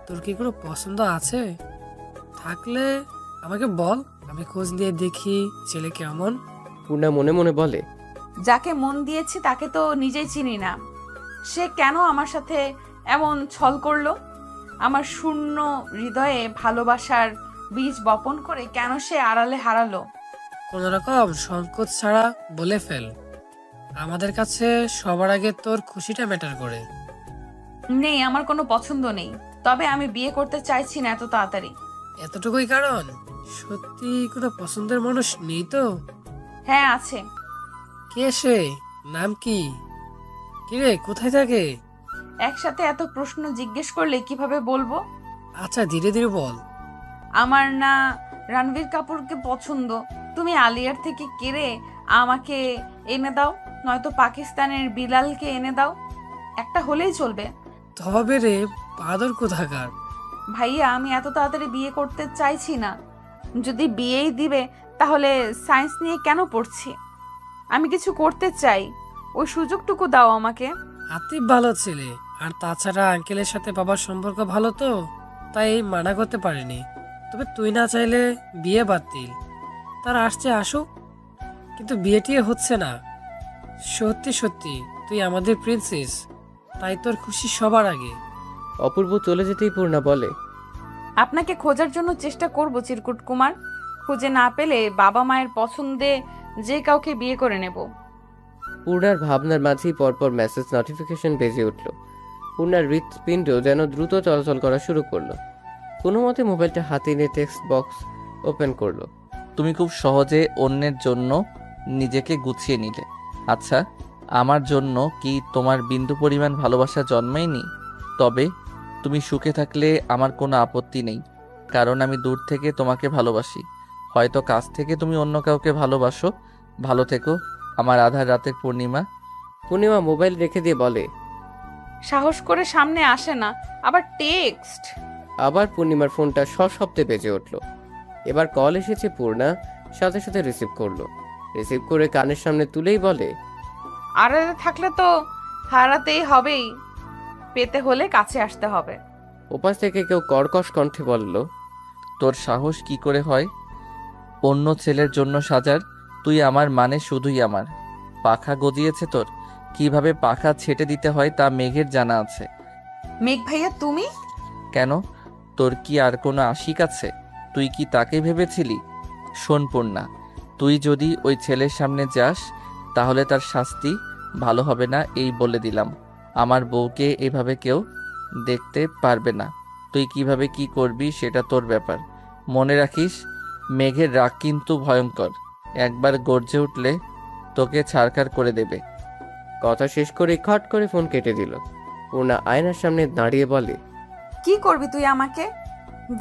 তোর কি কোনো পছন্দ আছে? থাকলে আমাকে বল, আমি খোঁজ নিয়ে দেখি ছেলে কেমন। পূর্ণা মনে মনে বলে, যাকে মন দিয়েছি তাকে তো নিজেই চিনি না। সে কেন আমার সাথে এমন ছল করলো? আমার শূন্য হৃদয়ে ভালোবাসার বীজ বপন করে কেন সে আড়ালে হারালো? কোনো রকম সংকোচ ছাড়া বলে ফেল। আমাদের কাছে সবার আগে তোর খুশিটা ম্যাটার করে। নেই, আমার কোনো পছন্দ নেই। তবে আমি বিয়ে করতে চাইছি না এত তাড়াতাড়ি। এতটুকুই কারণ? সত্যি কোনো পছন্দের মানুষ নেই তো? হ্যাঁ আছে। কে সে? নাম কি? কিরে কোথায় থাকে? একসাথে এত প্রশ্ন জিজ্ঞেস করলে কিভাবে বলবো? আচ্ছা ধীরে ধীরে বল। আমার না রণবীর কাপুরকে পছন্দ। তুমি আলিয়ার থেকে কেড়ে আমাকে এনে দাও, নয়তো পাকিস্তানের বিলালকে এনে দাও। একটা হলেই চলবে। তবে রে পাদর কোথাকার। ভাইয়া আমি এত তাড়াতাড়ি বিয়ে করতে চাইছি না। যদি বিয়েই দিবে তাহলে সায়েন্স নিয়ে কেন পড়ছি? আমি কিছু করতে চাই, ওই সুযোগটুকু দাও আমাকে। আতিফ ভালো ছেলে, আর তাছাড়া আঙ্কেলের সাথে বাবার সম্পর্ক ভালো তো, তাই মানা করতে পারিনি। তবে তুই না চাইলে বিয়ে বাতিল। তার আসছে আসুক, কিন্তু বিয়েটি হচ্ছে না। সত্যি সত্যি তুই আমাদের প্রিন্সেস, তাই তোর খুশি সবার আগে। অপূর্ব চলে যেতেই পূর্ণা বলে, আপনাকে খোঁজার জন্য চেষ্টা করব চিরকুট কুমার। খুঁজে না পেলে বাবা মায়ের পছন্দে যে কাউকে বিয়ে করে নেব। পূর্ণার ভাবনার মাঝেই পরপর মেসেজ নোটিফিকেশন বেজে উঠল। পূর্ণার হৃৎপিণ্ড যেন দ্রুত চলাচল করা শুরু করলো। কোনো মতে মোবাইলটা হাতে নিয়ে টেক্সট বক্স ওপেন করলো। তুমি খুব সহজে অন্যের জন্য নিজেকে গুছিয়ে নিলে। আচ্ছা, আমার জন্য কি তোমার বিন্দু পরিমাণ ভালোবাসা জন্মায়নি? তবে তুমি সুখে থাকলে আমার কোনো আপত্তি নেই, কারণ আমি দূর থেকে তোমাকে ভালোবাসি। হয়তো কাছ থেকে তুমি অন্য কাউকে ভালোবাসো। ভালো থেকো আমার আধার রাতের পূর্ণিমা। পূর্ণিমা মোবাইল রেখে দিয়ে বলে, সাহস করে সামনে আসে না, আবার টেক্সট। আবার পূর্ণিমার ফোনটা সশব্দে বেজে উঠল। এবার কল এসেছে। পূর্ণা সাথে সাথে রিসিভ করলো। রিসিভ করে কানের সামনে তুলেই বলে, আড়ালে থাকলে তো হারাতেই হবেই, পেতে হলে কাছে আসতে হবে। ওপাশ থেকে কেউ কর্কশ কণ্ঠে বলল, তোর সাহস কি করে হয় অন্য ছেলের জন্য সাজার? তুই আমার মানে শুধুই আমার। পাখা গজিয়েছে তোর, কিভাবে পাখা ছেটে দিতে হয় তা মেঘের জানা আছে। মেঘ ভাইয়া তুমি? কেন, তোর কি আর কোনো আশিক আছে? তুই কি তাকে ভেবেছিলি? শোন পূর্ণা, তুই যদি ওই ছেলের সামনে যাস তাহলে তার শাস্তি ভালো হবে না, এই বলে দিলাম। আমার বউকে এভাবে কেউ দেখতে পারবে না। তুই কিভাবে কি করবি সেটা তোর ব্যাপার। মনে রাখিস, মেঘের রাগ কিন্তু ভয়ঙ্কর। একবার গর্জে উঠলে তোকে ছাড়খাড় করে দেবে। কথা শেষ করে খট করে ফোন কেটে দিল। পূর্ণা আয়নার সামনে দাঁড়িয়ে বলে, কি করবি তুই আমাকে?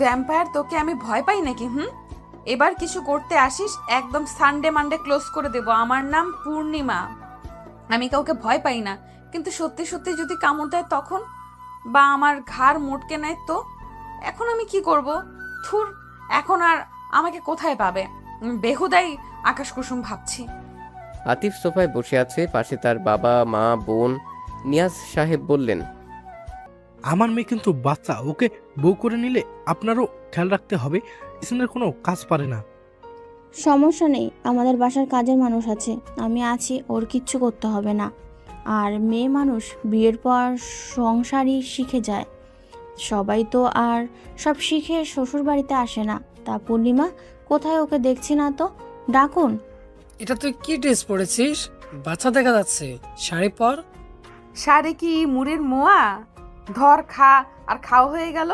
ভ্যাম্পায়ার তোকে আমি ভয় পাই নাকি? এবার কিছু করতে আসিস একদম সানডে মানডে ক্লোজ করে দেব। আমার নাম পূর্ণিমা। আমি কাউকে ভয় পাই না, কিন্তু সত্যি সত্যি যদি কামড় দেয় তখন, বা আমার ঘাড় মোটকে নেয় তো? এখন আমি কি করব? থুর, এখন আর আমাকে কোথায় পাবে? বেহুদাই আকাশ কুসুম ভাবছি। আতিফ সোফায় বসে আছে, পাশে তার বাবা মা বোন। নিয়াজ সাহেব বললেন, আমার মেয়ে কিন্তু বাচ্চা, ওকে বউ করে নিলে আপনারও খেয়াল রাখতে হবে। কিচেনের কোনো কাজ পারে না। সমস্যা নেই, আমাদের বাসার কাজের মানুষ আছে, আমি আছি, ওর কিচ্ছু করতে হবে না। আর মেয়ে মানুষ বিয়ের পর সংসারই শিখে যায়। সবাই তো আর সব শিখে শ্বশুর বাড়িতে আসে না। তা পূর্ণিমা কোথায়? ওকে দেখছি না তো, ডাকুন। এটা তুই কি ড্রেস পরেছিস? বাচ্চা দেখা যাচ্ছে। শাড়ি পর। শাড়ি কি মুড়ির মোয়া? ধর খা, আর খাওয়া হয়ে গেল।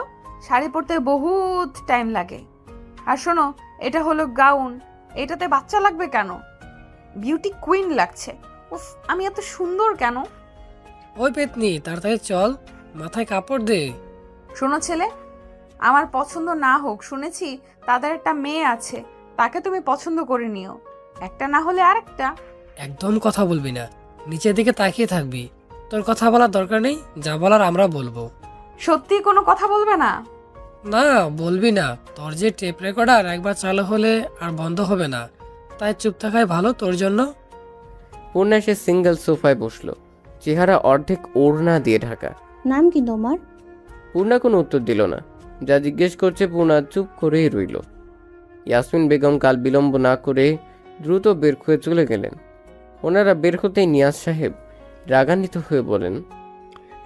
শাড়ি পরতে বহুত টাইম লাগে। আর শোনো, এটা হলো গাউন, এটাতে বাচ্চা লাগবে কেন? বিউটি কুইন লাগছে। উফ, আমি এত সুন্দর কেন? ওই পেতনি তাড়াতাড়ি চল, মাথায় কাপড় দে। শোনো ছেলে, আমার পছন্দ না হোক, শুনেছি তাদের একটা মেয়ে আছে, তাকে তুমি পছন্দ করে নিও। একটা না হলে আরেকটা। একদম কথা বলবি না, নিচের দিকে তাকিয়ে থাকবি। তোর কথা বলার দরকার নেই, যা বলার আমরা বলবো। সত্যি কোনো কথা বলবে না? না, বলবি না। তোর যে টেপ রেকর্ডার একবার চালু হলে আর বন্ধ হবে না, তাই চুপ থাকাই ভালো তোর জন্য। পূর্ণা সে সিঙ্গেল সোফায় বসলো, চেহারা অর্ধেক ওড়না দিয়ে ঢাকা। নাম কি তোমার? পূর্ণা কোনো উত্তর দিল না। যা জিজ্ঞেস করছে পূর্ণা চুপ করেই রইল। ইয়াসমিন বেগম কাল বিলম্ব না করে দ্রুত বের হয়ে চলে গেলেন। ওনারা বের হতেই নিয়াজ সাহেব রাগান্বিত হয়ে বলেন,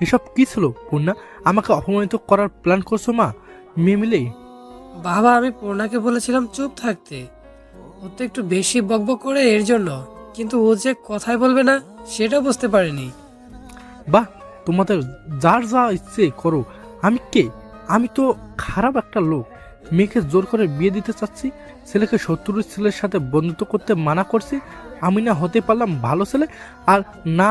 এসব কি ছিল পূর্ণা? আমাকে অপমানিত করার প্ল্যান করছো মা, মেয়ে মিলেই? বাবা, আমি পূর্ণাকে বলেছিলাম চুপ থাকতে। ও তো একটু বেশি বকবক করে এর জন্য, কিন্তু ও যে কথাই বলবে না সেটা বুঝতে পারিনি। বাহ, তোমাদের যার যা ইচ্ছে করো। আমি কে? আমি তো খারাপ একটা লোক। মেয়েকে জোর করে বিয়ে দিতে চাচ্ছি, ছেলেকে শত্রুর ছেলের সাথে বন্ধুত্ব করতে মানা করছি। আমি না হতে পারলাম ভালো ছেলে, আর না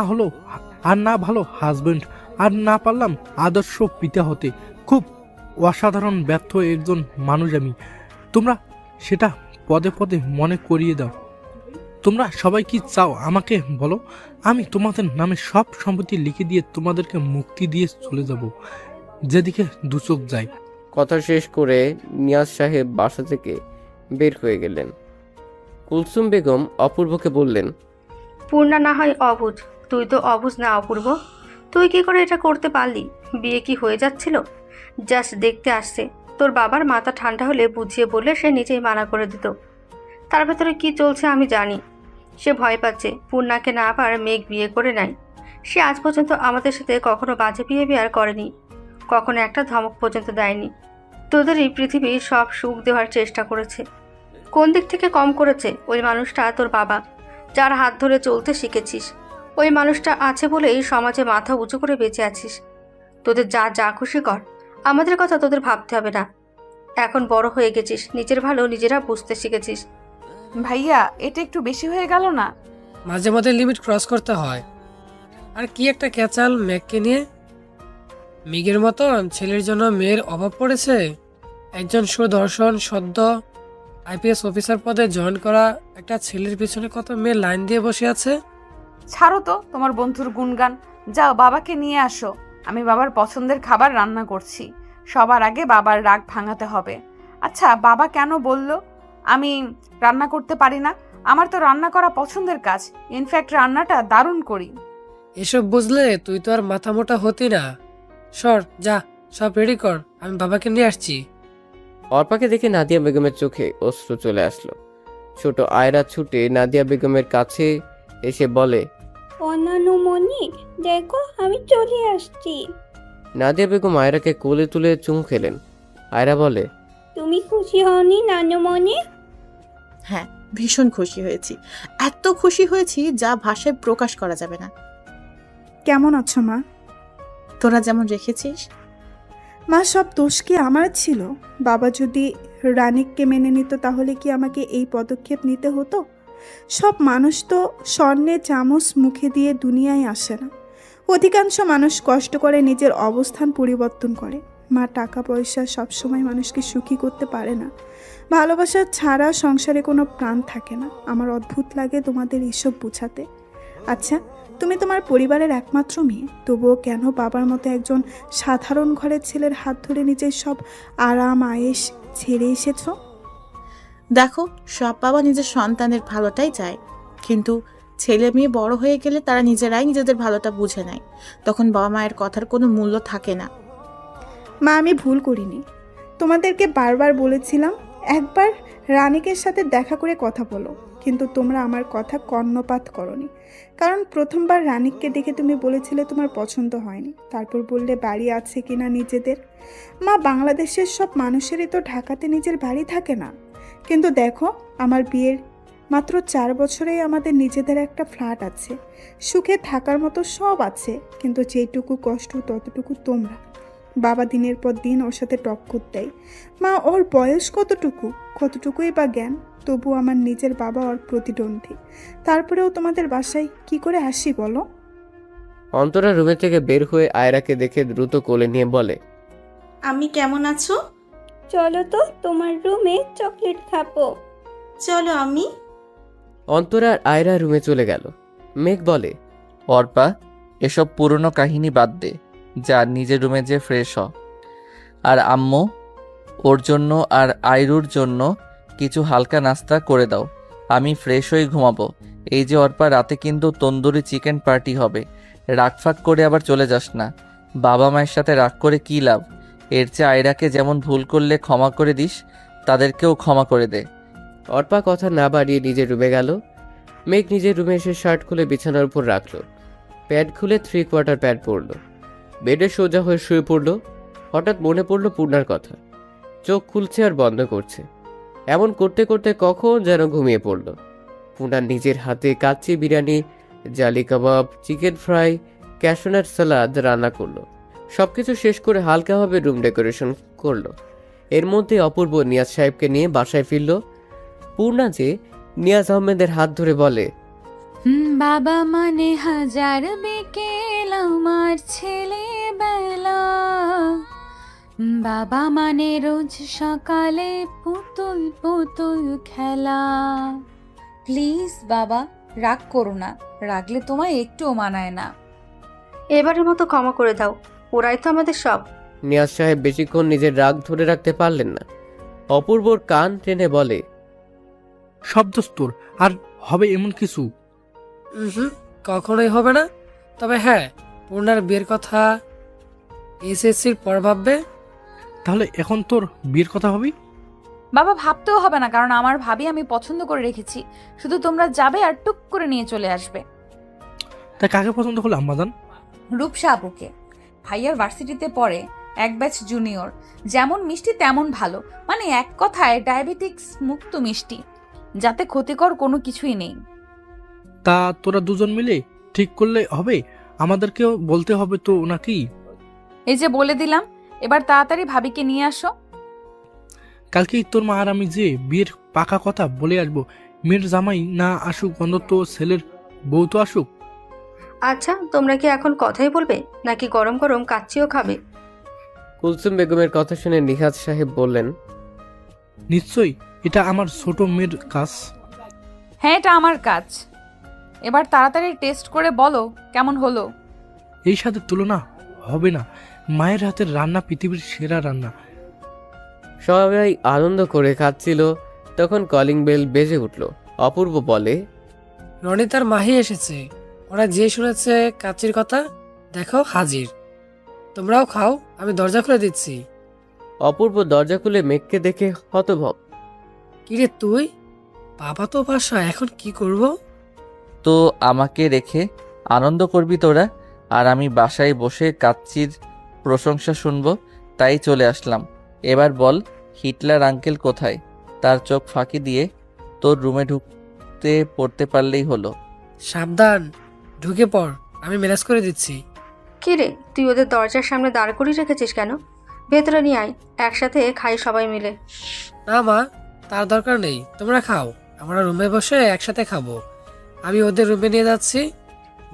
ভালো হাজবেন্ড, আর না পারলাম আদর্শ পিতা হতে। খুব অসাধারণ ব্যর্থ একজন মানুষ আমি। তোমরা সেটা পদে পদে মনে করিয়ে দাও। তোমরা সবাই কি চাও আমাকে বলো। আমি তোমাদের নামে সব সম্পত্তি লিখে দিয়ে তোমাদেরকে মুক্তি দিয়ে চলে যাব, যেদিকে দুচোখ যায়। কথা শেষ করে নিয়াজ সাহেব বাসা থেকে বের হয়ে গেলেন। কুলসুম বেগম অপূর্বকে বললেন, পূর্ণা না হয় অবুঝ, তুই তো অবুঝ না অপূর্ব। তুই কি করে এটা করতে পারলি? বিয়ে কি হয়ে যাচ্ছিল? জাস্ট দেখতে আসছে। তোর বাবার মাথা ঠান্ডা হলে বুঝিয়ে বললে সে নিজেই মানা করে দিত। তার ভেতরে কি চলছে আমি জানি। সে ভয় পাচ্ছে পূর্ণাকে না আবার মেঘ বিয়ে করে নেয়। সে আজ পর্যন্ত আমাদের সাথে কখনো বাজে বিহেভিয়ার করেনি, কখনো একটা ধমক পর্যন্ত দেয়নি। তোদের এই পৃথিবীর সব সুখ দেওয়ার চেষ্টা করেছে। কোন দিক থেকে কম করেছে? ওই মানুষটা তোর বাবা, যার হাত ধরে চলতে শিখেছিস। ওই মানুষটা আছে বলেই সমাজে মাথা উঁচু করে বেঁচে আছিস। তোদের যা যা খুশি কর, আমাদের কথা তোদের ভাবতে হবে না। এখন বড় হয়ে গেছিস, নিজের ভালো নিজেরা বুঝতে শিখেছিস। ভাইয়া, এটা একটু বেশি হয়ে গেল না? মাঝে মাঝে লিমিট ক্রস করতে হয়। আর কি একটা ক্যাচাল মেঘকে নিয়ে। মেঘের মতন ছেলের জন্য মেয়ের অভাব পড়েছে। একজন সুদর্শন সদ্য আইপিএস অফিসার পদে জয়েন করা একটা ছেলের পিছনে কত মেয়ে লাইন দিয়ে বসে আছে। ছাড়ো তো তোমার বন্ধুর গুণগান। যাও বাবাকে নিয়ে আসো, আমি বাবার পছন্দের খাবার রান্না করছি। সবার আগে বাবার রাগ ভাঙাতে হবে। আচ্ছা, বাবা কেন বলল আমি রান্না করতে পারি না? আমার তো রান্না করা পছন্দের কাজ। ইনফ্যাক্ট রান্নাটা দারুণ করি। এসব বুঝলে তুই তো আর মাথা মোটা হতি না। সর, যা, সব রেডি কর, আমি বাবাকে নিয়ে আসছি। অর্পাকে দেখে নাদিয়া বেগমের চোখে অশ্রু চলে আসলো। ছোট আয়রা ছুটে নাদিয়া বেগমের কাছে এসে বলে, অনানুমনি, দেখো আমি চলে আসছি। নাদিয়া বেগম আয়রাকে কোলে তুলে চুমু খেলেন। আয়রা বলে, তুমি খুশি হওনি নানুমনি? হ্যাঁ, ভীষণ খুশি হয়েছি। এত খুশি হয়েছি যা ভাষায় প্রকাশ করা যাবে না। কেমন আছো মা? তোরা যেমন রেখেছিস। মা, সব দোষ কি আমার ছিল? বাবা যদি রানিককে মেনে নিত তাহলে কি আমাকে এই পদক্ষেপ নিতে হতো? সব মানুষ তো স্বর্ণে চামচ মুখে দিয়ে দুনিয়ায় আসে না। অধিকাংশ মানুষ কষ্ট করে নিজের অবস্থান পরিবর্তন করে। মা, টাকা পয়সা সবসময় মানুষকে সুখী করতে পারে না। ভালোবাসা ছাড়া সংসারে কোনো প্রাণ থাকে না। আমার অদ্ভুত লাগে তোমাদের এইসব বোঝাতে। আচ্ছা, তুমি তোমার পরিবারের একমাত্র মেয়ে, তবুও কেন বাবার মতো একজন সাধারণ ঘরের ছেলের হাত ধরে নিজের সব আরাম আয়েশ ছেড়ে এসেছ? দেখো, সব বাবা নিজের সন্তানের ভালোটাই চায়, কিন্তু ছেলে মেয়ে বড় হয়ে গেলে তারা নিজেরাই নিজেদের ভালোটা বুঝে নেয়। তখন বাবা মায়ের কথার কোনো মূল্য থাকে না। মা, আমি ভুল করিনি। তোমাদেরকে বারবার বলেছিলাম একবার রানিকের সাথে দেখা করে কথা বলো, কিন্তু তোমরা আমার কথা কর্ণপাত করনি। কারণ প্রথমবার রানিককে দেখে তুমি বলেছিলে তোমার পছন্দ হয়নি, তারপর বললে বাড়ি আছে কিনা নিজেদের। মা, বাংলাদেশের সব মানুষেরই তো ঢাকাতে নিজের বাড়ি থাকে না। কিন্তু দেখো, আমার বিয়ের মাত্র 4 বছরেই আমাদের নিজেদের একটা ফ্ল্যাট আছে, সুখে থাকার মতো সব আছে। কিন্তু যেটুকু কষ্ট ততটুকু তোমরা। বাবা দিনের পর দিন ওর সাথে টক্কর দেয়। মা, ওর বয়স কতটুকুই বা জ্ঞান, তবু আমার নিজের বাবা ওর প্রতিদ্বন্দ্বী। তারপরেও তোমাদের বাসায় কি করে আসি বলো? অন্তরা রুমে থেকে বের হয়ে আয়রাকে দেখে দ্রুত কোলে নিয়ে বলে, আমি কেমন আছো? চলো তো তোমার রুমে চকলেট খাবো। চলো আমি। অন্তরা আর আয়রা রুমে চলে গেল। মেঘ বলে, অর্পা, এসব পুরনো কাহিনী বাদ দে, যা নিজের রুমে যে ফ্রেশ হ। আর আম্মু, ওর জন্য আর আইরুর জন্য কিছু হালকা নাস্তা করে দাও। আমি ফ্রেশ হয়ে ঘুমাবো। এই যে অর্পা, রাতে কিন্তু তন্দুরি চিকেন পার্টি হবে। রাগ ফাগ করে আবার চলে যাস না। বাবা মায়ের সাথে রাগ করে কী লাভ? এর চেয়ে আয়রাকে যেমন ভুল করলে ক্ষমা করে দিস, তাদেরকেও ক্ষমা করে দে। অর্পা কথা না বাড়িয়ে নিজের রুমে গেল। মেঘ নিজের রুমে এসে শার্ট খুলে বিছানার উপর রাখলো, প্যাড খুলে 3/4 প্যাড পরলো, বেডে সোজা হয়ে শুয়ে পড়লো। হঠাৎ মনে পড়লো পূর্ণার কথা। চোখ খুলছে আর বন্ধ করছে, এমন করতে করতে কখন যেন ঘুমিয়ে পড়লো। পূর্ণার নিজের হাতে কাচ্চি বিরিয়ানি, জালি কাবাব, চিকেন ফ্রাই, ক্যাশনাট সালাদ রান্না করলো। সবকিছু শেষ করে হালকাভাবে রুম ডেকোরেশন করলো। এর মধ্যে অপূর্ব নিয়াজ সাহেবকে নিয়ে বাসায় ফিরল। পূর্ণা যে নিয়াজ আহমেদের হাত ধরে বলে, বাবা মানে হাজার বিকেল আমার ছেলেবেলা, বাবা মানে রোজ সকালে পুতুল পুতুল খেলা। প্লিজ বাবা, রাগ করো না। রাগলে তোমায় একটুও মানায় না। এবারের মতো ক্ষমা করে দাও, ওরাই তো আমাদের সব। নিয়াজ সাহেব বেশিক্ষণ নিজের রাগ ধরে রাখতে পারলেন না। অপূর্বর কান টেনে বলে, শব্দ তোর আর হবে এমন কিছু? কখনোই হবে না। তবে হ্যাঁ, পূর্ণার বিয়ের কথা এসএসসির পর ভাববে। তাহলে এখন তোর বিয়ের কথা হবে? বাবা, ভাবতেও হবে না, কারণ আমার ভাবি আমি পছন্দ করে রেখেছি। শুধু তোমরা যাবে আর টুক করে নিয়ে চলে আসবে। তা কাকে পছন্দ হলো আম্মাজান? রূপসা আপুকে। ভাইয়ার ভার্সিটিতে পড়ে, এক ব্যাচ জুনিয়র। যেমন মিষ্টি তেমন ভালো, মানে এক কথায় ডায়াবেটিক্স মুক্ত মিষ্টি, যাতে ক্ষতিকর কোনো কিছুই নেই। তা তোরা দুজন মিলে ঠিক করলে হবে? আমাদেরকেও বলতে হবে তো নাকি? এই যে বলে দিলাম, এবার তাড়াতাড়ি ভাবিকে নিয়ে আসো। কালকেই তোর মা আর আমি যে বিয়ের পাকা কথা বলে আসবো। মেয়ের জামাই না আসুক, অন্তত ছেলের বউ তো আসুক। আচ্ছা, তোমরা কি এখন কথাই বলবে নাকি গরম গরম কাচ্চিও খাবে? কুলসুম বেগমের কথা শুনে নিহাজ সাহেব বললেন, নিশ্চয়ই এটা আমার ছোট মেয়ের কাজ। হ্যাঁ, এটা আমার কাজ। এবার তাড়াতাড়ি টেস্ট করে বলো কেমন হলো। এই সাথে তুলনা হবে না। মায়ের হাতের রান্না পৃথিবীর সেরা রান্না। সবাই আনন্দ করে খাচ্ছিল, তখন কলিং বেল বেজে উঠল। অপূর্ব বলে, রনি তার মাহি এসেছে। ওরা যে শুনেছে কাচ্চির কথা, দেখো হাজির। তোমরাও খাও, আমি দরজা খুলে দিচ্ছি। অপূর্ব দরজা খুলে মেঘকে দেখে হতভম্ব। কিরে তুই? বাবা তো বাসা, এখন কি করব? তো আমাকে রেখে আনন্দ করবি তোরা, আর আমি বাসায় বসে কাচ্চির প্রশংসা শুনবো, তাই চলে আসলাম। এবার বল, হিটলার আঙ্কেল কোথায়? তার চোখ ফাঁকি দিয়ে তোর রুমে ঢুকতে পড়তে পারলেই হলো। সাবধান, ঢুকে পড়, আমি ম্যানেজ করে দিচ্ছি। কি রে, তুই ওদের দরজার সামনে দাঁড় করিয়ে রেখেছিস কেন? ভেতরে নিয়ে আয়, একসাথে খাই সবাই মিলে। না মা, তার দরকার নেই, তোমরা খাও। আমরা রুমে বসে একসাথে খাবো। আমি ওদের রুমে নিয়ে যাচ্ছি।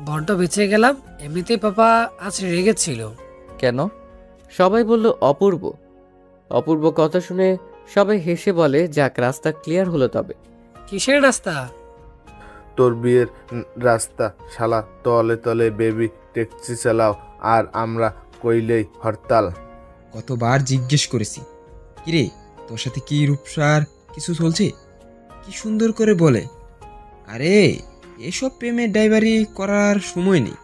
বড্ড বেঁচে গেলাম। এমনিতেই পাপা আজ রেগেছিল। কেন? সবাই বলল অপূর্ব। অপূর্ব কথা শুনে সবাই হেসে বলে, যাক, রাস্তা ক্লিয়ার হলো। তবে কিসের রাস্তা? তোর বিয়ের রাস্তা। শালা তলে তলে বেবি ট্যাক্সি চালাও, আর আমরা কইলেই হরতাল। কতবার জিজ্ঞেস করেছি, কিরে তোর সাথে কি রূপসার কিছু চলছে? কি সুন্দর করে বলে, আরে এসব প্রেমের ড্রাইভারি করার সময় নেই।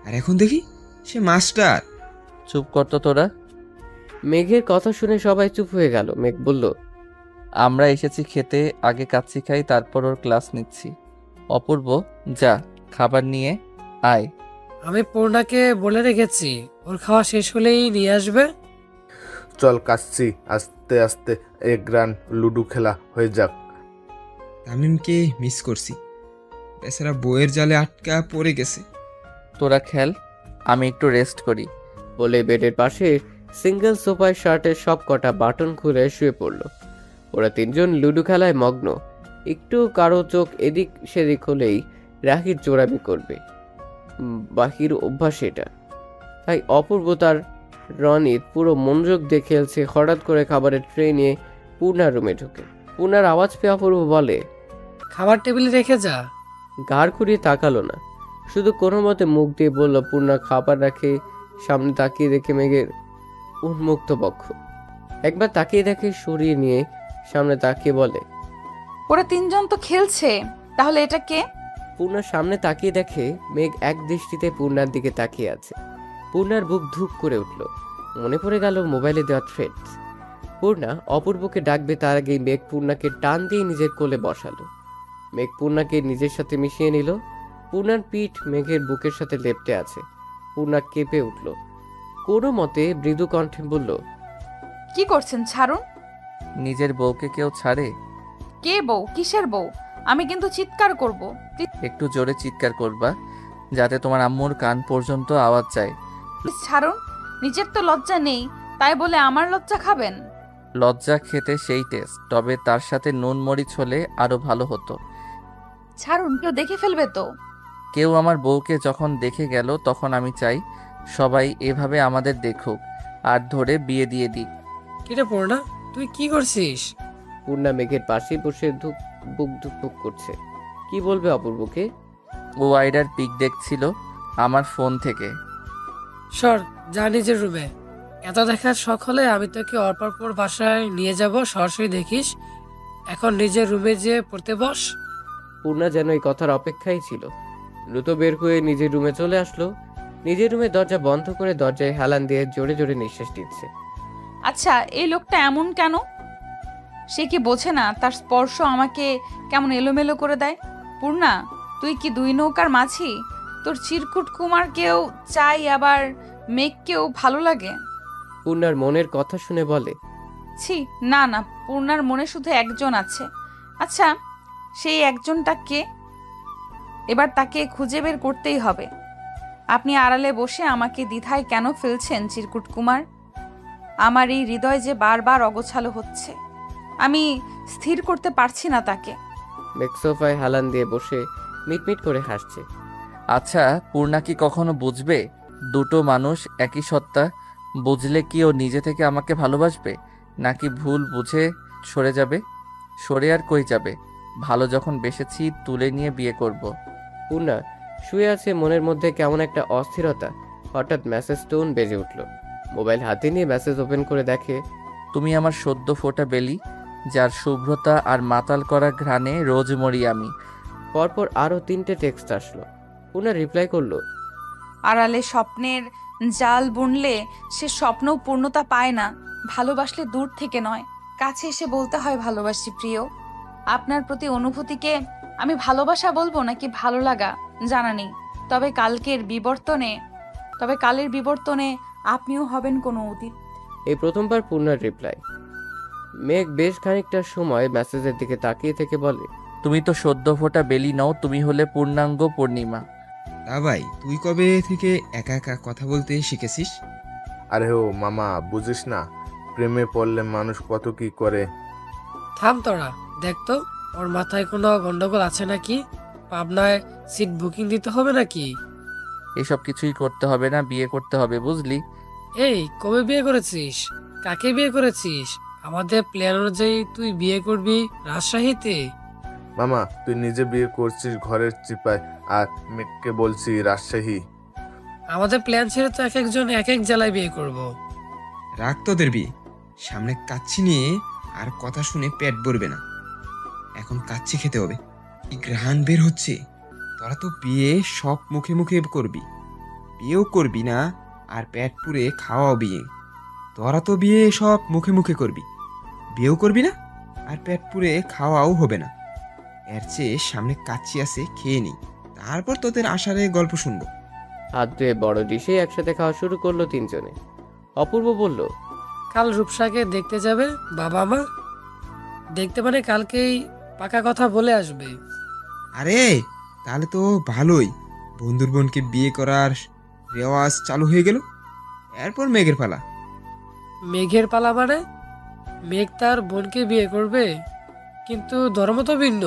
আর এখন দেখি সে মাস্টার। চুপ করতো তোরা। মেঘের কথা শুনে সবাই চুপ হয়ে গেল। মেঘ বলল, আমরা এসেছি খেতে, আগে কাচ্চি খাই, তারপর ওর ক্লাস নিচ্ছি। অপূর্ব, যা খাবার নিয়ে আয়। আমি পূর্ণাকে বলে রেখেছি, ওর খাওয়া শেষ হলেই নিয়ে আসবে। চল কাচ্চি, আস্তে আস্তে এক গ্রান লুডো খেলা হয়ে যাক। তামিমকে মিস করছি, বেচারা বইয়ের জালে আটকা পড়ে গেছে। তোরা খেল, আমি একটু রেস্ট করি। বলে বেডের পাশে সিঙ্গেল সোফায় শার্টের সব কটা বাটন খুলে শুয়ে পড়ল। ওরা তিনজন লুডো খেলায় মগ্ন। একটু কারো চোখ এদিক সেদিক হলেই রাখির চোরামি করবে, বাকির অভ্যাস এটা। তাই অপূর্ব তার রনির পুরো মনোযোগ দিয়ে খেলছে। হঠাৎ করে খাবারের ট্রে নিয়ে পূর্ণার রুমে ঢুকে। পূর্ণার আওয়াজ পেয়ে অপূর্ব বলে, খাবার টেবিলে রেখে যা। ঘাড় ঘুরিয়ে তাকালো না। শুধু কোনো মতে মুখ দিয়ে বলল, পূর্ণা খাবার রাখে সামনে তাকিয়ে দেখে মেঘের উন্মুক্ত বক্ষ। একবার তাকিয়ে দেখে সরিয়ে নিয়ে সামনে তাকিয়ে বলে, ওরা তিনজন তো খেলছে, তাহলে এটা কে? পূর্ণার সামনে তাকিয়ে দেখে মেঘ এক দৃষ্টিতে পূর্ণার দিকে তাকিয়ে আছে। পূর্ণার বুক ধুক করে উঠল। মনে পড়ে গেল মোবাইলে দেওয়া থ্রেডস। পূর্ণা অপূর্বকে ডাকবে তার আগেই মেঘ পূর্ণাকে টান দিয়ে নিজের কোলে বসালো। মেঘ পূর্ণাকে নিজের সাথে মিশিয়ে নিল। পূর্ণার পিঠ মেঘের বুকের সাথে লেপ্টে আছে। পূর্ণা কেঁপে উঠল। কোনো মতে মৃদু কণ্ঠে বলল, কি করছেন? ছাড়ুন। নিজের বউকে কেউ ছাড়ে? কে বউ? কিসের বউ? আমি কিন্তু চিৎকার করব। একটু জোরে চিৎকার করবা, যাতে তোমার আম্মুর কান পর্যন্ত আওয়াজ যায়। প্লিজ ছাড়ুন। নিজের তো লজ্জা নেই, তাই বলে আমার লজ্জা খাবেন? লজ্জা খেতে সেই টেস্ট, তবে তার সাথে নুন মরিচ হলে আরো ভালো হতো। ছাড়ুন, কেউ দেখে ফেলবে তো। কেউ আমার বউকে যখন দেখে গেল, তখন আমি চাই সবাই এভাবে আমাদের দেখুক আর ধরে বিয়ে দিয়ে দিক। কিরে পূর্ণা, তুই কি করছিস? পূর্ণা মেঘের পাশে বসে বুক ধুকপুক করছে। কি বলবে অপূর্বকে? ও আইডার পিক দেখছিল আমার ফোন থেকে। সর, যা নিজের রুমে। এত দেখার শখ হলে আমি তোকে অপর বাসায় নিয়ে যাব, সরাসরি দেখিস। এখন নিজের রুমে যেয়ে পড়তে বস। পূর্ণা যেন এই কথার অপেক্ষাই ছিল। দ্রুত বের হয়ে নিজের রুমে চলে আসলো। নিজের রুমে দরজা বন্ধ করে দরজায় হেলান দিয়ে জোরে জোরে নিঃশ্বাস নিচ্ছে। আচ্ছা, এই লোকটা এমন কেন? সে কি বোঝে না তার স্পর্শ আমাকে কেমন এলোমেলো করে দেয়? পূর্ণা, তুই কি দুই নৌকার মাঝি? তোর চিরকুট কুমারকেও চাই, আবার মেঘকেও ভালো লাগে। পূর্ণার মনের কথা শুনে বলে, ছি, না না, পূর্ণার মনে শুধু একজন আছে। আচ্ছা, সেই একজনটা কে? এবার তাকে খুঁজে বের করতেই হবে। আপনি আড়ালে বসে আমাকে দ্বিধায় কেন ফেলছেন চিরকুট কুমার? আমার এই হৃদয় যে বারবার অগোছালো হচ্ছে, আমি স্থির করতে পারছি না তাকে। মেঘ সোফায় হেলান দিয়ে বসে মিটমিট করে হাসছে। আচ্ছা, পূর্ণা কি কখনো বুঝবে দুটো মানুষ একই সত্তা? বুঝলে কি ও নিজে থেকে আমাকে ভালোবাসবে, নাকি ভুল বুঝে সরে যাবে? সরে আর কই যাবে? ভালো যখন বেসেছি, তুলে নিয়ে বিয়ে করব। পূর্ণা শুয়ে আছে, মনের মধ্যে কেমন একটা অস্থিরতা। হঠাৎ মেসেজ টোন বেজে উঠল। মোবাইল হাতে নিয়ে মেসেজ ওপেন করে দেখে, তুমি আমার সদ্য ফোটা বেলি, যার শুভ্রতা আর মাতাল করা ঘ্রাণে রোজ মরি আমি। পরপর আরো 3টে টেক্সট আসলো। পূর্ণা রিপ্লাই করলো, আড়ালে স্বপ্নের জাল বুনলে সে স্বপ্নও পূর্ণতা পায় না। ভালোবাসলে দূর থেকে নয়, কাছে এসে বলতে হয় ভালোবাসি প্রিয়। আপনার প্রতি অনুভূতিকে আমি ভালোবাসা বলবো নাকি ভালো লাগা জানা নেই, তবে কালের বিবর্তনে আপনিও হবেন কোনো অতীত। এই প্রথমবার পূর্ণার রিপ্লাই। মেঘ বেশ খানিকটা সময় মেসেজের দিকে তাকিয়ে থেকে বলে, তুমি তো সদ্য ফোটা বেলি নও, তুমি হলে পূর্ণাঙ্গ পূর্ণিমা। তা ভাই, তুই কবে থেকে একা একা কথা বলতে শিখেছিস? আরে ও মামা, বুঝিস না, প্রেমে পড়লে মানুষ কত কি করে। থাম তোরা, দেখ তো ওর মাথায় কোনো গন্ডগোল আছে নাকি? পাবনায় সিট বুকিং দিতে হবে নাকি? এসব কিছুই করতে হবে না, বিয়ে করতে হবে, বুঝলি? এই, কবে বিয়ে করেছিস? কাকে বিয়ে করেছিস? আমাদের প্ল্যান অনুযায়ী তুই বিয়ে করবি রাজশাহীতে। মামা, তুই নিজে বিয়ে করছিস ঘরের চিপায়, আর মেঘকে বলছি রাজশাহী। আমাদের প্ল্যান ছিল তো এক একজন এক এক জেলায় বিয়ে করব। রাখ তোদের বিয়ে, সামনে কাচ্চি নিয়ে আর কথা শুনে পেট ভরবে না। এখন কাচ্চি খেতে হবে। কি ঘ্রাণ বের হচ্ছে! তোরা তো বিয়ে সব মুখে মুখে করবি, বিয়েও করবি না, আর পেট পুরে খাওয়াও বিয়ে। তোরা তো বিয়ে সব মুখে মুখে করবি, বিয়েও করবি না, আর পেট পুরে খাওয়াও হবে না। এর চেয়ে সামনে কাচ্চি আছে, খেয়ে নি, তারপর তোদের আষাঢ়ে গল্প শুনবো। হাত ধুয়ে বড় ডিশে একসাথে খাওয়া শুরু করলো 3 জনে। অপূর্ব বলল, কাল রূপসাকে দেখতে যাবে বাবা মা। দেখতে মানে কালকেই পাকা কথা বলে আসবে। আরে তাহলে তো ভালোই, বন্ধুর বোনকে বিয়ে করার রেওয়াজ চালু হয়ে গেল। এরপর মেঘের পালা। মেঘের পালা মানে? মেঘ তার বোনকে বিয়ে করবে, কিন্তু ধর্ম তো ভিন্ন।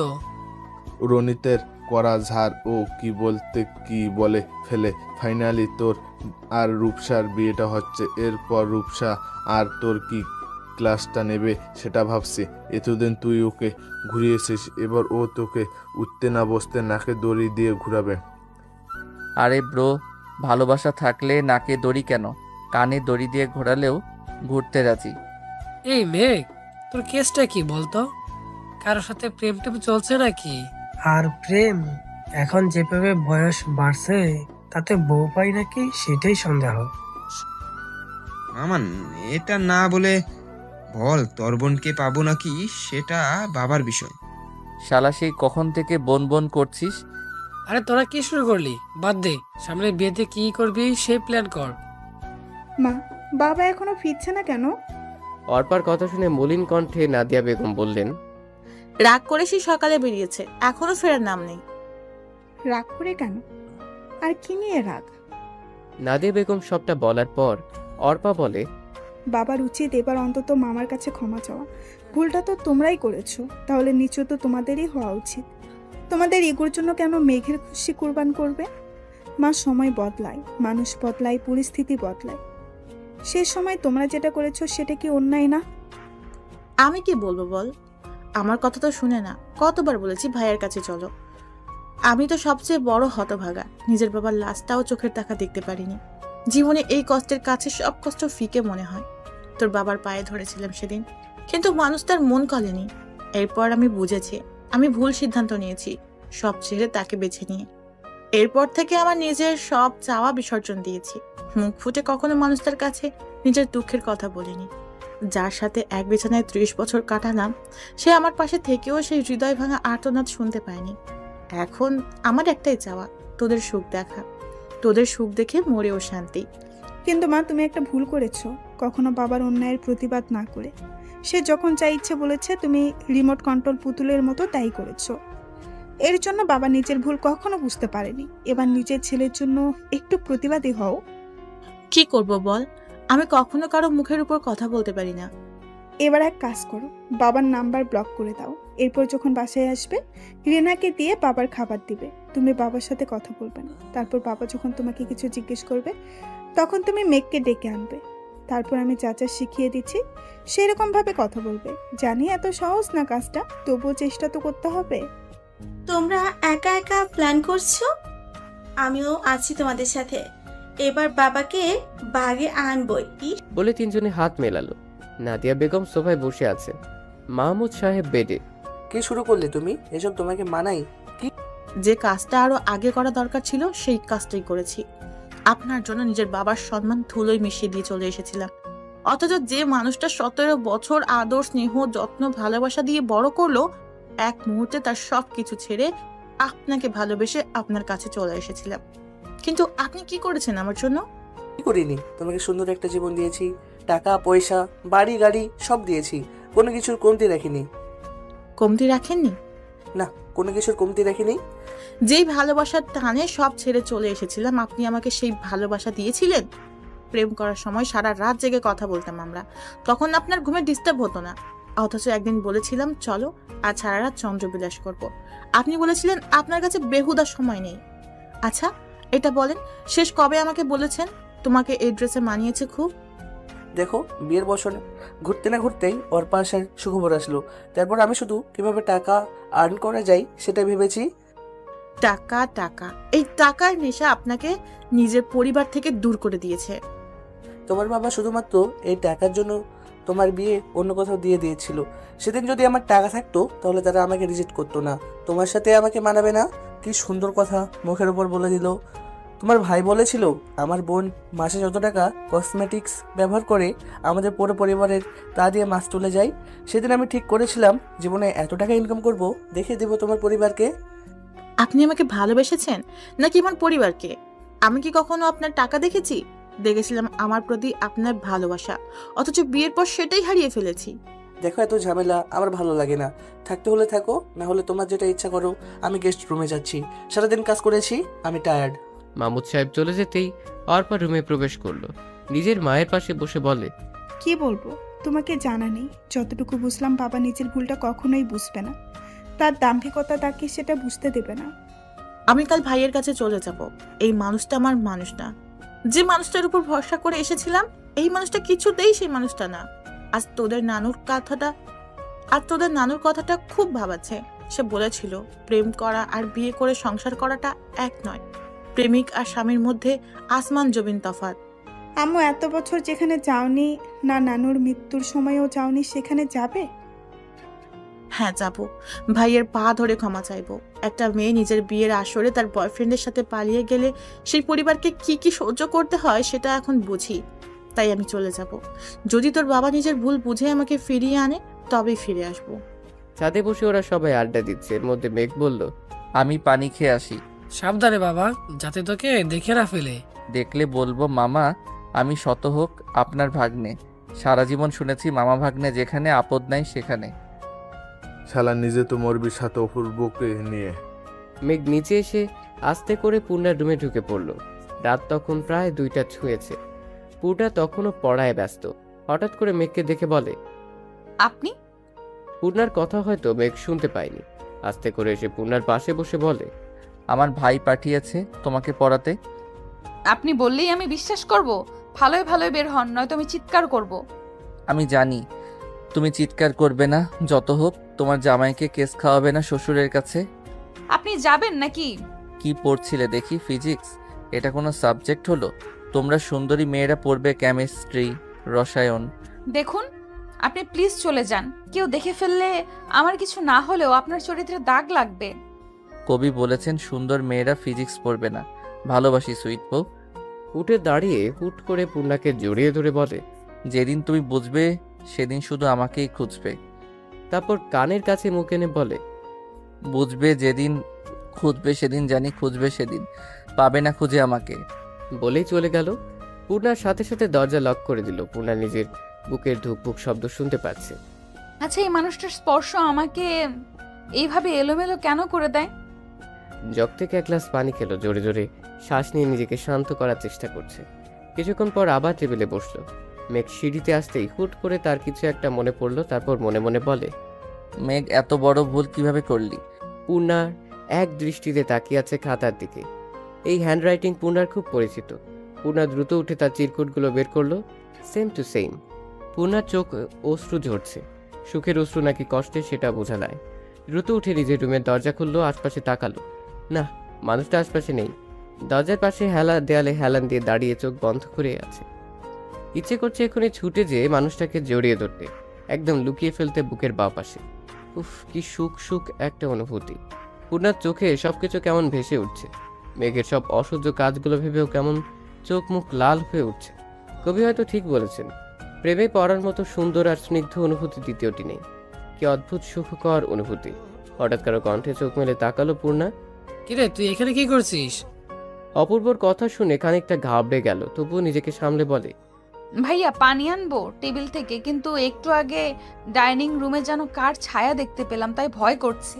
রনিতের করা ঝাড় ও কি বলতে কি বলে ফেলে। ফাইনালি তোর আর রূপসার বিয়েটা হচ্ছে। এরপর রূপসা আর তোর কি ক্লাসটা নেবে সেটা ভাবছি। এতদিন তুই ওকে ঘুরিয়েছিস, এবার ও তোকে উঠতে না বসতে নাকে দড়ি দিয়ে ঘুরাবে। আরে ব্রো, ভালোবাসা থাকলে নাকে দড়ি কেন, কানে দড়ি দিয়ে ঘোরালেও ঘুরতে রাজি। এই মেঘ, তোর কেসটা কি বলতো? কারোর সাথে প্রেম টেম চলছে নাকি? আর প্রেম এখন যেভাবে বয়স বাড়ছে তাতে বউ পাই নাকি সেটাই সন্দেহ। মামান, এটা না বলে বল তোর বোনকে পাবো নাকি, সেটা বাবার বিষয়। শালা সেই কখন থেকে বন বন করছিস? আরে তোরা কি শুরু করলি? বাদ দে, সামনে বিয়েতে কি করবি সেই প্ল্যান কর। মা, বাবা এখনো ফিরছে না কেন? অর্পার কথা শুনে মলিন কণ্ঠে নাদিয়া বেগম বললেন, রাগ করে সে সকালে বেরিয়েছে, এখনো ফেরার নাম নেই। রাগ করে কেন? আর কি নিয়ে রাগ? নাদিয়া বেগম সবটা বলার পর অর্পা বলে, বাবার উচিত এবার অন্তত মামার কাছে ক্ষমা চাওয়া। ভুলটা তো তোমরাই করেছো, তাহলে নিশ্চয় তো তোমাদেরই হওয়া উচিত। তোমাদের ইগোর জন্য কেন মেঘের খুশি কুরবান করবে? মা, সময় বদলায়, মানুষ বদলায়, পরিস্থিতি বদলায়। সে সময় তোমরা যেটা করেছো সেটা কি অন্যায় না? আমি কি বলবো বল? আমার কথা তো শুনে না। কতবার বলেছি ভাইয়ের কাছে চলো। আমি তো সবচেয়ে বড় হতভাগা, নিজের বাবার লাশটাও চোখের দেখা দেখতে পারিনি। জীবনে এই কষ্টের কাছে সব কষ্ট ফিকে মনে হয়। তোর বাবার পায়ে ধরেছিলাম সেদিন, কিন্তু মানুষ তার মন কলেনি। এরপর আমি বুঝেছি আমি ভুল সিদ্ধান্ত নিয়েছি, সব ছেড়ে তাকে বেছে নিয়ে। এরপর থেকে আমার নিজের সব চাওয়া বিসর্জন দিয়েছি। মুখ ফুটে কখনো মানুষটার কাছে নিজের দুঃখের কথা বলিনি। যার সাথে এক বিছানায় 30 বছর কাটালাম, সে আমার পাশে থেকেও সেই হৃদয় ভাঙা আর্তনাদ শুনতে পায়নি। এখন আমার একটাই চাওয়া, তোদের সুখ দেখা, তোদের সুখ দেখে মরেও শান্তি। কিন্তু মা, তুমি একটা ভুল করেছো, কখনো বাবার অন্যায়ের প্রতিবাদ না করে। সে যখন যা ইচ্ছে বলেছে তুমি রিমোট কন্ট্রোল পুতুলের মতো তাই করেছো। এর জন্য বাবা নিজের ভুল কখনো বুঝতে পারেনি। এবার নিজের ছেলের জন্য একটু প্রতিবাদী হও। কি করব বল? আমি কখনো কারো মুখের উপর কথা বলতে পারি না। এবার এক কাজ করো, বাবার নাম্বার ব্লক করে দাও। এরপর যখন বাসায় আসবে, রিনাকে দিয়ে বাবার খাবার দিবে। তুমি বাবার সাথে কথা বলবে না। তারপর বাবা যখন তোমাকে কিছু জিজ্ঞেস করবে, তখন তুমি মেঘকে ডেকে আনবে। তারপর আমি যা যা শিখিয়ে দিচ্ছি সেরকম ভাবে কথা বলবে। জানি এত সহজ না কাজটা, তবুও চেষ্টা তো করতে হবে। তোমরা একা একা প্ল্যান করছো, আমিও আছি তোমাদের সাথে। এবার বাবাকে বাগে আনবই। বলে তিনজনে হাত মেলালো। নাদিয়া বেগম সোফায় বসে আছে, মাহমুদ সাহেব বেডে। কি শুরু করলে তুমি? এসব তোমাকে মানাই? কি যে কাজটা আরো আগে করা দরকার ছিল সেই কাজটাই করেছি। আপনার জন্য নিজের বাবার সম্মান ধুলোয় মিশিয়ে দিয়ে চলে এসেছিলাম, অথচ যে মানুষটা 17 বছর আদর, স্নেহ, যত্ন, ভালোবাসা দিয়ে বড় করলো, এক মুহূর্তে তার সবকিছু ছেড়ে আপনাকে ভালোবেসে আপনার কাছে চলে এসেছিলাম। কিন্তু আপনি কি করেছেন আমার জন্য? কি করিনি? তোমাকে সুন্দর একটা জীবন দিয়েছি, টাকা পয়সা, বাড়ি গাড়ি সব দিয়েছি, কোনো কিছুর কমতি রাখিনি। কমতি রাখেননি? না, কোনো কিছুর কমতি রাখিনি। যেই ভালোবাসার টানে সব ছেড়ে চলে এসেছিলাম, আপনি আমাকে সেই ভালোবাসা দিয়েছিলেন। প্রেম করার সময় সারা রাত জেগে কথা বলতাম আমরা, তখন আপনার ঘুমে ডিস্টার্ব হতো না। অথচ একদিন বলেছিলাম চলো আজ সারা রাত চন্দ্রবিলাস করব, আপনি বলেছিলেন আপনার কাছে বেহুদা সময় নেই। আচ্ছা এটা বলেন, শেষ কবে আমাকে বলেছেন তোমাকে এই ড্রেসে মানিয়েছে খুব? দেখো, বিয়ের বছর ঘুরতে না ঘুরতেই ওর পাশের সুখবর আসলো। তারপর আমি শুধু কিভাবে টাকা আর্ন করা যায় সেটা ভেবেছি। টাকা টাকা, এই টাকার নেশা আপনাকে নিজের পরিবার থেকে দূর করে দিয়েছে। তোমার বাবা শুধুমাত্র এই টাকার জন্য তোমার বিয়ে অন্য কোথাও দিয়ে দিয়েছিল। সেদিন যদি আমার টাকা থাকতো তাহলে তারা আমাকে রিজেক্ট করতো না। তোমার সাথে আমাকে মানাবে না, কি সুন্দর কথা মুখের উপর বলে দিল। তোমার ভাই বলেছিল আমার বোন মাসে যত টাকা কসমেটিক্স ব্যবহার করে আমাদের পুরো পরিবারের তা দিয়ে মাস চলে যায়। সেদিন আমি ঠিক করেছিলাম জীবনে এত টাকা ইনকাম করব, দেখিয়ে দেবো তোমার পরিবারকে। আপনি আমাকে ভালোবেসেছেন নাকি আমার পরিবারকে? আমি কি কখনো আপনার টাকা দেখেছি? দেখেছিলাম আমার প্রতি আপনার ভালোবাসা, অথচ বিয়ের পর সেটাই হারিয়ে ফেলেছি। দেখো, এত ঝামেলা আমার ভালো লাগে না। থাকতে হলে থাকো, না হলে তোমার যেটা ইচ্ছা করো। আমি গেস্ট রুমে যাচ্ছি, সারাদিন কাজ করেছি, আমি টায়ার্ড। মাহমুদ সাহেব চলে যেতেই অর্পা রুমে প্রবেশ করলো, নিজের মায়ের পাশে বসে বলে, কি বলবো, তোমাকে জানা নেই। যতটুকু বুঝলাম বাবা নিজের ভুলটা কখনোই বুঝবে না। তার দাম্ভিকতা তাকে সেটা বুঝতে দেবে না। আমি কাল ভাইয়ের কাছে চলে যাব। এই মানুষটা আমার মানুষ না। যে মানুষটার উপর ভরসা করে এসেছিলাম, এই মানুষটা কিছুতেই সেই মানুষটা না। আজ তোদের নানুর কথাটা খুব ভাবাচ্ছে। সে বলেছিল প্রেম করা আর বিয়ে করে সংসার করাটা এক নয়। প্রেমিক আর স্বামীর মধ্যে আসমান জমিন তফাৎ। আম্মু এত বছর যেখানে যাওনি, না নানুর মৃত্যুর সময়ও যাওনি, সেখানে যাবে? হ্যাঁ যাব, ভাইয়ের পা ধরে ক্ষমা চাইবো। একটা মেয়ে নিজের বিয়ের আসরে তার বয়ফ্রেন্ডের সাথে পালিয়ে গেলে সেই পরিবারকে কি কি সহ্য করতে হয় সেটা এখন বুঝি। তাই আমি চলে যাব। যদি তোর বাবা নিজের ভুল বুঝে আমাকে ফিরিয়ে আনে তবেই ফিরে আসবো। ছাদে বসে ওরা সবাই আড্ডা দিচ্ছে। এর মধ্যে মেঘ বলল, আমি পানি খেয়ে আসি। সাবধানে বাবা, যাতে তোকে দেখে না ফেলে। দেখলে বলবো মামা আমি শতহোক আপনার ভাগ্নে। সারা জীবন শুনেছি মামা ভাগ্নে যেখানে আপদ নাই সেখানে। শালা নিজে তো মরবি সাথে অপূর্বকে নিয়ে। মেঘ নিচে এসে আস্তে করে পূর্ণার রুমে ঢুকে পড়ল। রাত তখন প্রায় 2টা ছুঁয়েছে। পূর্ণা তখনও পড়ায় ব্যস্ত। হঠাৎ করে মেঘকে দেখে বলে, আপনি? পূর্ণার কথা হয়তো মেঘ শুনতে পায়নি। আস্তে করে এসে পূর্ণার পাশে বসে বলে, আমার ভাই পাঠিয়েছে তোমাকে পড়াতে। আপনি বললেই আমি বিশ্বাস করব? ভালোই ভালোই বের হন, নয়তো আমি চিৎকার করব। আমি জানি তুমি চিৎকার করবে না, যত হোক তোমার জামাইকে কেস খাওয়াবে না শ্বশুরের কাছে। আপনি যাবেন নাকি? কি পড়ছিলে দেখি? ফিজিক্স? এটা কোনো সাবজেক্ট হলো? তোমরা সুন্দরী মেয়েরা পড়বে কেমিস্ট্রি, রসায়ন। দেখুন আপনি প্লিজ চলে যান। কেউ দেখে ফেললে আমার কিছু না হলেও আপনার চরিত্রে দাগ লাগবে। কবি বলেছেন সুন্দর মেয়েরা ফিজিক্স পড়বে না। ভালোবাসি সুইট বউ। উঠে দাঁড়িয়ে হুট করে পূর্ণাকে জড়িয়ে ধরে বলে, যেদিন তুমি বুঝবে সেদিন শুধু আমাকেই খুঁজবে। তারপর কানের কাছে মুখ এনে বলে, বুঝবে যেদিন, খুঁজবে সেদিন, জানি খুঁজবে সেদিন, পাবে না খুঁজে আমাকে। বলেই চলে গেল। পূর্ণার সাথে সাথে দরজা লক করে দিল। পূর্ণা নিজের বুকের ধুকপুক শব্দ শুনতে পাচ্ছে। আচ্ছা এই মানুষটার স্পর্শ আমাকে এইভাবে এলোমেলো কেন করে দেয়? জগ থেকে এক গ্লাস পানি খেলো। জোরে জোরে শ্বাস নিয়ে নিজেকে শান্ত করার চেষ্টা করছে। কিছুক্ষণ পর আবার টেবিলে বসলো। মেঘ সিঁড়িতে আসতেই হুট করে তার কিছু একটা মনে পড়লো। তারপর মনে মনে বলে, মেঘ এত বড় ভুল কিভাবে করলি? পূর্ণার এক দৃষ্টিতে তাকিয়ে আছে খাতার দিকে। এই হ্যান্ডরাইটিং পূর্ণার খুব পরিচিত। পূর্ণা দ্রুত উঠে তার চিরকুটগুলো বের করলো। Same to same. পূর্ণার চোখ অশ্রু ঝরছে। সুখের অশ্রু নাকি কষ্টের সেটা বোঝা যায়। দ্রুত উঠে নিজের রুমের দরজা খুললো। আশপাশে তাকালো, না মানুষটা আশপাশে নেই। দরজার পাশে দেয়ালে হেলান দিয়ে দাঁড়িয়ে চোখ বন্ধ করে আছে। ইচ্ছে করছে এখনই ছুটে যেয়ে মানুষটাকে জড়িয়ে ধরতে, একদম লুকিয়ে ফেলতে বুকের বাঁ পাশে। উফ, কি সুখ সুখ একটা অনুভূতি। পূর্ণার চোখে সবকিছু কেমন ভেসে উঠছে। মেঘের সব অসহ্য কাজগুলো ভেবেও কেমন চোখ মুখ লাল হয়ে উঠছে। কবি হয়তো ঠিক বলেছেন, প্রেমে পড়ার মতো সুন্দর আর স্নিগ্ধ অনুভূতি দ্বিতীয়টি নেই। কি অদ্ভুত সুখকর অনুভূতি। হঠাৎ কারো কণ্ঠে চোখ মেলে তাকালো পূর্ণা। কিরে তুই এখানে কি করছিস? অপূর্বর কথা শুনে খানিকটা ঘাবড়ে গেল, তবুও নিজেকে সামলে বলে, ভাইয়া পানি আনবো টেবিল থেকে, কিন্তু একটু আগে ডাইনিং রুমে যেন কার ছায়া দেখতে পেলাম, তাই ভয় করছে।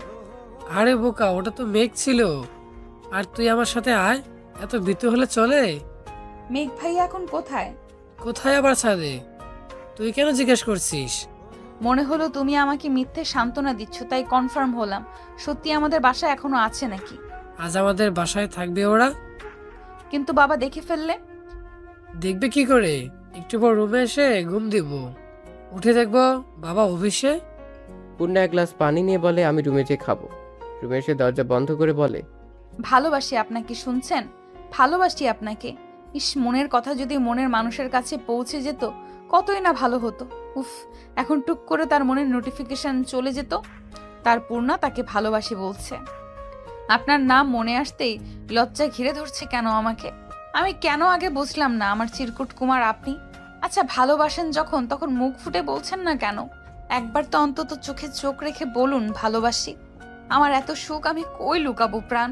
আরে বোকা, ওটা তো মেঘ ছিল। আর তুই আমার সাথে আয়, এত ভীতু হলে চলে? মেঘ ভাইয়া এখন কোথায়? কোথায় আবার ছাদে? তুই কেন জিজ্ঞেস করছিস? মনে হলো তুমি আমাকে মিথ্যে সান্ত্বনা দিচ্ছ, তাই কনফার্ম হলাম সত্যি আমাদের বাসায় এখনো আছে নাকি। আজ আমাদের বাসায় থাকবে ওরা। কিন্তু বাবা দেখে ফেললে? দেখবে কি করে? একটু পর রুমে এসে ঘুম দিব, উঠে দেখবো বাবা অফিসে। পূর্ণা এক গ্লাস পানি নিয়ে বলে, আমি রুমে যেয়ে খাবো। রুমে এসে দরজা বন্ধ করে বলে, ভালোবাসি আপনাকে, শুনছেন? ভালোবাসি আপনাকে। ইস, মনের কথা যদি মনের মানুষের কাছে পৌঁছে যেত কতই না ভালো হতো। উফ, এখন টুক করে তার মনের নোটিফিকেশন চলে যেত, তার পূর্ণা তাকে ভালোবাসি বলছে। আপনার নাম মনে আসতেই লজ্জা ঘিরে ধরছে কেন আমাকে? আমি কেন আগে বুঝলাম না আমার চিরকুট কুমার আপনি? আচ্ছা ভালোবাসেন যখন, তখন মুখ ফুটে বলছেন না কেন? একবার তো অন্তত চোখে চোখ রেখে বলুন ভালোবাসি। আমার এত সুখ আমি কই লুকাবো প্রাণ?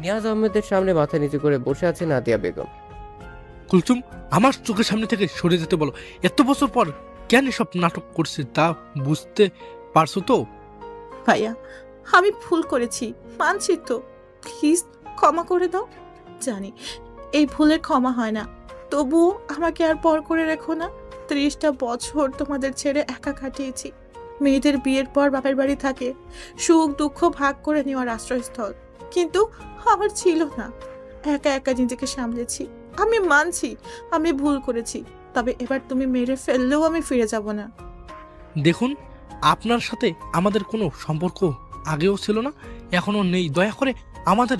নিয়াজ আহমেদের সামনে মাথা নিচু করে বসে আছে নাদিয়া বেগম। কুলসুম, আমার চোখের সামনে থেকে সরে যেতে বলো। এত বছর পর কেন এসব নাটক করছে তা বুঝতে পারছো তো? ভাইয়া আমি ভুল করেছি, মানছি তো, প্লিজ ক্ষমা করে দাও। জানি এই ভুলের ক্ষমা হয় না, তবুও আমাকে আর পর করে রেখো না। 30টা বছর তোমাদের ছেড়ে একা কাটিয়েছি। মেয়েদের বিয়ের পর বাপের বাড়ি থাকে, সুখ দুঃখ ভাগ করে নেওয়ার আশ্রয়স্থল, কিন্তু আমার ছিল না। একা একা নিজেকে সামলেছি। আমি মানছি আমি ভুল করেছি, তবে এবার তুমি মেরে ফেললেও আমি ফিরে যাব না। দেখুন, আপনার সাথে আমাদের কোনো সম্পর্ক আগেও ছিল না, এখনো নেই। দয়া করে আমাদের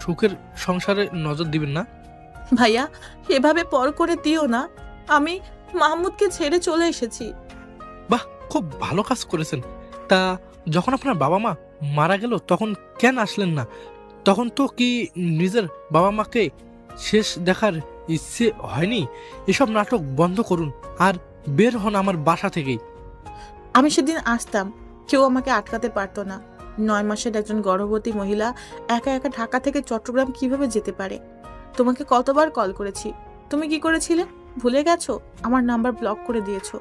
সুখের সংসারে নজর দিবেন না? ভাইয়া এভাবে পর করে দিও না। আমি মাহমুদকে ছেড়ে চলে এসেছি। বাহ, খুব ভালো কাজ করেছেন। তা যখন আপনার বাবা মা মারা গেল তখন কেন আসলেন না? তখন তো কি নিজের বাবা মাকে শেষ দেখার ইচ্ছে হয়নি? এসব নাটক বন্ধ করুন আর বের হন আমার বাসা থেকেই। আমি সেদিন আসতাম, কেউ আমাকে আটকাতে পারতো না। 9 মাসের একজন গর্ভবতী মহিলা একা একা ঢাকা থেকে চট্টগ্রাম কিভাবে যেতে পারে? তোমাকে কতবার কল করেছি, তুমি কি করেছিলে ভুলে গেছো? আমার নাম্বার ব্লক করে দিয়েছো।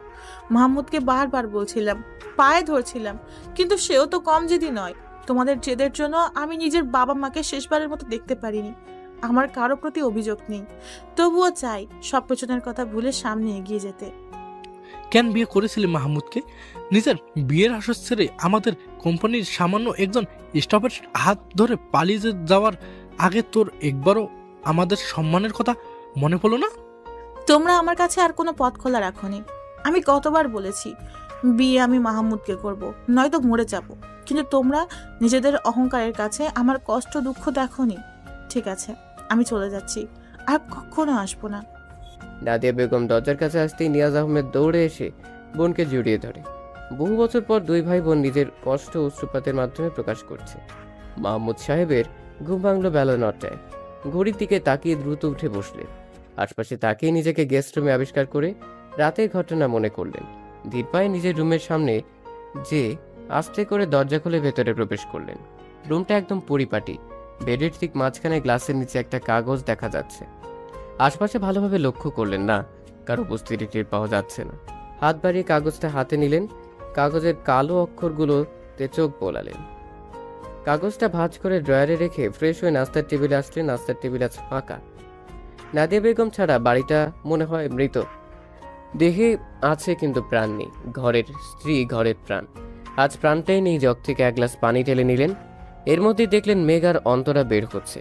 মাহমুদকে বারবার বলছিলাম, পায়ে ধরছিলাম, কিন্তু সেও তো কম জেদি নয়। তোমাদের জেদের জন্য আমি নিজের বাবা মাকে শেষবারের মতো দেখতে পারিনি। আমার কারো প্রতি অভিযোগ নেই, তবুও চাই সব পেছনের কথা ভুলে সামনে এগিয়ে যেতে। কেন বিয়ে করেছিলি মাহমুদকে? নিজের বিয়ের আসর ছেড়ে আমাদের কোম্পানির সামান্য একজন স্টাফের হাত ধরে পালিয়ে যাওয়ার আগে তোর একবারও আমাদের সম্মানের কথা মনে পড়লো না? তোমরা আমার কাছে আর কোনো পথ খোলা রাখোনি। আমি কতবার বলেছি বিয়ে আমি মাহমুদকে করব, নয়তো মরে যাব, কিন্তু তোমরা নিজেদের অহংকারের কাছে আমার কষ্ট দুঃখ দেখোনি। ঠিক আছে, আমি চলে যাচ্ছি, আর কখনো আসবো না। নাদিয়া বেগম দরজার কাছে আসতেই নিয়াজ আহমেদ দৌড়ে এসে বোনকে জড়িয়ে ধরে। বহু বছর পর দুই ভাই বোন নিজের কষ্ট অশ্রুপাতের মাধ্যমে প্রকাশ করছে। মাহমুদ সাহেবের ঘুম ভাঙল বেলা 9টায়। ঘড়ির দিকে তাকিয়ে দ্রুত উঠে বসলেন। আশপাশে তাকিয়ে নিজেকে গেস্ট রুমে আবিষ্কার করে রাতের ঘটনা মনে করলেন। ধীর পায়ে নিজের রুমের সামনে যে আস্তে করে দরজা খুলে ভেতরে প্রবেশ করলেন। রুমটা একদম পরিপাটি। বেডের ঠিক মাঝখানে গ্লাসের নিচে একটা কাগজ দেখা যাচ্ছে। আশপাশে ভালোভাবে লক্ষ্য করলেন না, কারো উপস্থিতি টের পাওয়া যাচ্ছে না। হাত বাড়িয়ে কাগজটা হাতে নিলেন। কাগজের কালো অক্ষরগুলোতে চোখ বোলালেন। কাগজটা ভাঁজ করে ড্রয়ারে রেখে ফ্রেশ হয়ে নাস্তার টেবিলে আসলেন। নাস্তার টেবিল আজ ফাঁকা। নাদিয়া বেগম ছাড়া বাড়িটা মনে হয় মৃত। দেহে আছে কিন্তু প্রাণ নেই। ঘরের স্ত্রী, ঘরের প্রাণ। আজ প্রাণটাই নেই। জগ থেকে এক গ্লাস পানি ঢেলে নিলেন। এর মধ্যেই দেখলেন মেঘ আর অন্তরা বের হচ্ছে।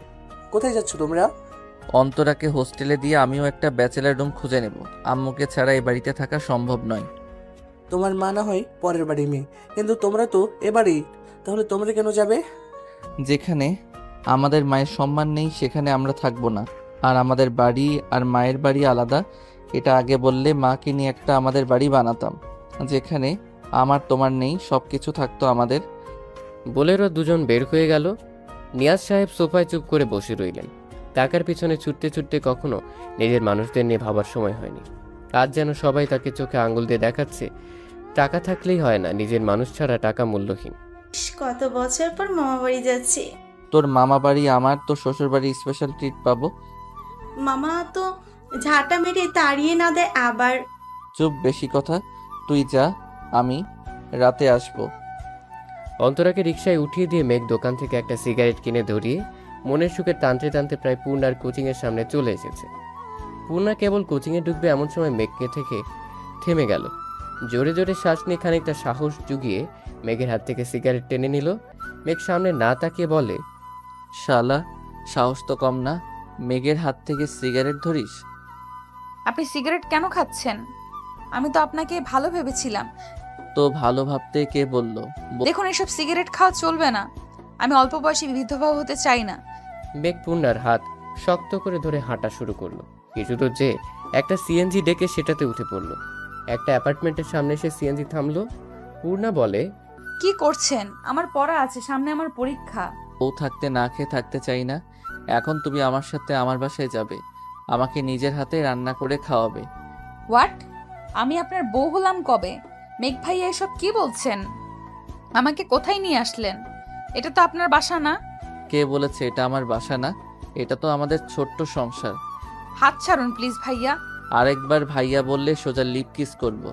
কোথায় যাচ্ছ তোমরা? অন্তরাকে হোস্টেলে দিয়ে আমিও একটা ব্যাচেলার রুম খুঁজে নেব। আম্মুকে ছাড়া এই বাড়িতে থাকা সম্ভব নয়। তোমার মা না হয় পরের বাড়ি মেয়ে, কিন্তু তোমরা তো এবারই, তাহলে তোমরা কেন যাবে? যেখানে আমাদের মায়ের সম্মান নেই সেখানে আমরা থাকবো না। আর আমাদের বাড়ি আর মায়ের বাড়ি আলাদা। এটা আগে বললে মাকে নিয়ে একটা আমাদের বাড়ি বানাতাম, যেখানে আমার তোমার নেই, সব কিছু থাকতো আমাদের। বোলেরো দুজন বের হয়ে গেল। নিয়াজ সাহেব সোফায় চুপ করে বসে রইলেন। টাকার পিছনে ছুটতে ছুটতে কখনো নিজের মানুষদের নিয়ে ভাবার সময় হয়নি। আজ যেন সবাই তাকে চোখে আঙুল দিয়ে দেখাচ্ছে টাকা থাকলেই হয় না, নিজের মানুষ ছাড়া টাকা মূল্যহীন। কত বছর পর মামা বাড়ি যাচ্ছি। তোর মামা বাড়ি আমার, তো শ্বশুর বাড়ি স্পেশাল ট্রিট পাবো। মামা তো ঝাঁটা মেরে তাড়িয়ে না দেয় আবার। চুপ, বেশি কথা। তুই যা, আমি রাতে আসবো। অন্তরাকে রিকশায় উঠিয়ে দিয়ে মেঘ দোকান থেকে একটা সিগারেট কিনে ধরিয়ে মনের সুখে টানতে টানতে প্রায় পূর্ণার কোচিংয়ের সামনে চলে এসেছে। পূর্ণা কেবল কোচিংয়ে ঢুকবে এমন সময় মেঘকে থেকে থেমে গেল। জোরে জোরে শ্বাস নিয়ে খানিকটা সাহস জুগিয়ে মেঘের হাত থেকে সিগারেট টেনে নিল। মেঘ সামনে না তাকিয়ে বলে, শালা, সাহস তো কম না, মেঘের হাত থেকে সিগারেট ধরিস? আপনি সিগারেট কেন খাচ্ছেন? আমি তো আপনাকে ভালো ভেবেছিলাম। তো ভালো ভাবতে কে বললো? দেখুন, এসব সিগারেট খাওয়া চলবে না। আমি অল্প বয়সে বিধবা হতে চাই না। মেঘ পূর্ণার হাত শক্ত করে ধরে হাঁটা শুরু করলো। কিছু দূর যে একটা সিএনজি ডেকে সেটাতে উঠে পড়লো। একটা অ্যাপার্টমেন্টের সামনে এসে সিএনজি থামলো। পূর্ণা বলে, কি করছেন? আমার পড়া আছে, সামনে আমার পরীক্ষা। ও থাকতে না খেয়ে থাকতে চাই না। এখন তুমি আমার সাথে আমার বাসায় যাবে, আমাকে নিজের হাতে রান্না করে খাওয়াবে। হোয়াট? আমি আপনার বউ হলাম কবে? মেঘ ভাইয়া এসব কি বলছেন? আমাকে কোথায় নিয়ে আসলেন? এটা তো আপনার বাসা না। কে বলেছে এটা আমার বাসা না? এটা তো আমাদের ছোট্ট সংসার। হাত ছাড়ুন প্লিজ ভাইয়া। আরেকবার ভাইয়া বললে সোজা লিপ কিস করব।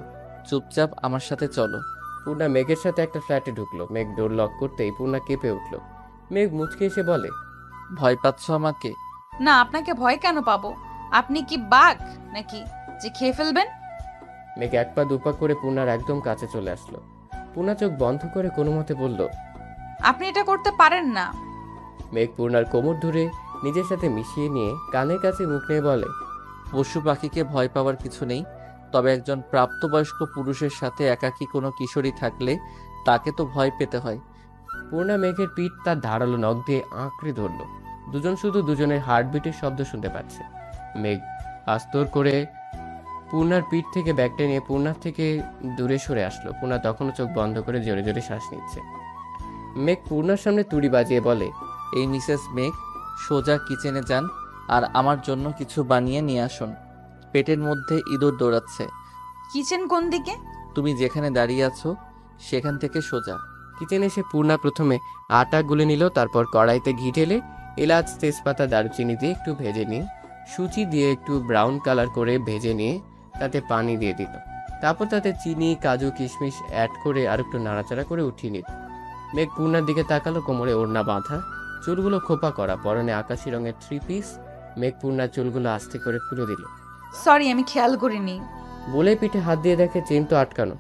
চুপচাপ আমার সাথে চলো। পূর্ণা মেঘের সাথে একটা ফ্ল্যাটে ঢুকলো। মেঘ ডোর লক করতেই পূর্ণা কেঁপে উঠলো। মেঘ মুচকে এসে বলে, ভয় পাচ্ছ আমাকে? না, আপনাকে ভয় কেন পাবো? আপনি কি বাঘ নাকি যে খেয়ে ফেলবেন? মেঘ এক পা দুপা করে পূর্ণার একদম কাছে চলে আসলো। পূর্ণা চোখ বন্ধ করে কোনো মতে বলল, আপনি এটা করতে পারেন না। মেঘ পূর্ণার কোমর ধরে নিজের সাথে মিশিয়ে নিয়ে কানের কাছে মুখ নিয়ে বলে, পশু পাখিকে ভয় পাওয়ার কিছু নেই, তবে একজন প্রাপ্তবয়স্ক পুরুষের সাথে একাকী কোনো কিশোরী থাকলে তাকে তো ভয় পেতে হয়। পূর্ণা মেঘের পিঠ তার ধারালো নখ দিয়ে আঁকড়ে ধরল। দুজন শুধু দুজনের হার্টবিটের শব্দ শুনতে পাচ্ছে। মেঘ আস্তর করে পূর্ণার পিঠ থেকে ব্যাগটা নিয়ে পূর্ণার থেকে দূরে সরে আসলো। পূর্ণা তখনও চোখ বন্ধ করে জোরে জোরে শ্বাস নিচ্ছে। মেঘ পূর্ণার সামনে তুড়ি বাজিয়ে বলে, এই মিসেস মেঘ, সোজা কিচেনে যান আর আমার জন্য কিছু বানিয়ে নিয়ে আসুন। পেটের মধ্যে ইঁদুর দৌড়াচ্ছে। কিচেন কোন দিকে? তুমি যেখানে দাঁড়িয়ে আছো সেখান থেকে সোজা। কিচেনে এসে পূর্ণা প্রথমে আটা গুলে নিল, তারপর কড়াইতে ঘি ঢেলে এলাচ, তেজপাতা, দারুচিনি দিয়ে একটু ভেজে নিয়ে সুচি দিয়ে একটু ব্রাউন কালার করে ভেজে নিয়ে তাতে পানি দিয়ে দিল। তারপর তাতে চিনি, কাজু, কিশমিশ অ্যাড করে আর একটু নাড়াচাড়া করে উঠিয়ে নিল। মেঘ পূর্ণার দিকে তাকালো, কোমরে ওড়না বাঁধা, চুলগুলো খোপা করা, পরনে আকাশি রঙের 3 পিস। মেঘ পূর্ণার চুলগুলো আস্তে করে খুলে দিল। সরি, আমি খেয়াল করিনি। বলে পিঠে হাত দিয়ে দেখে চেন তো আটকানো।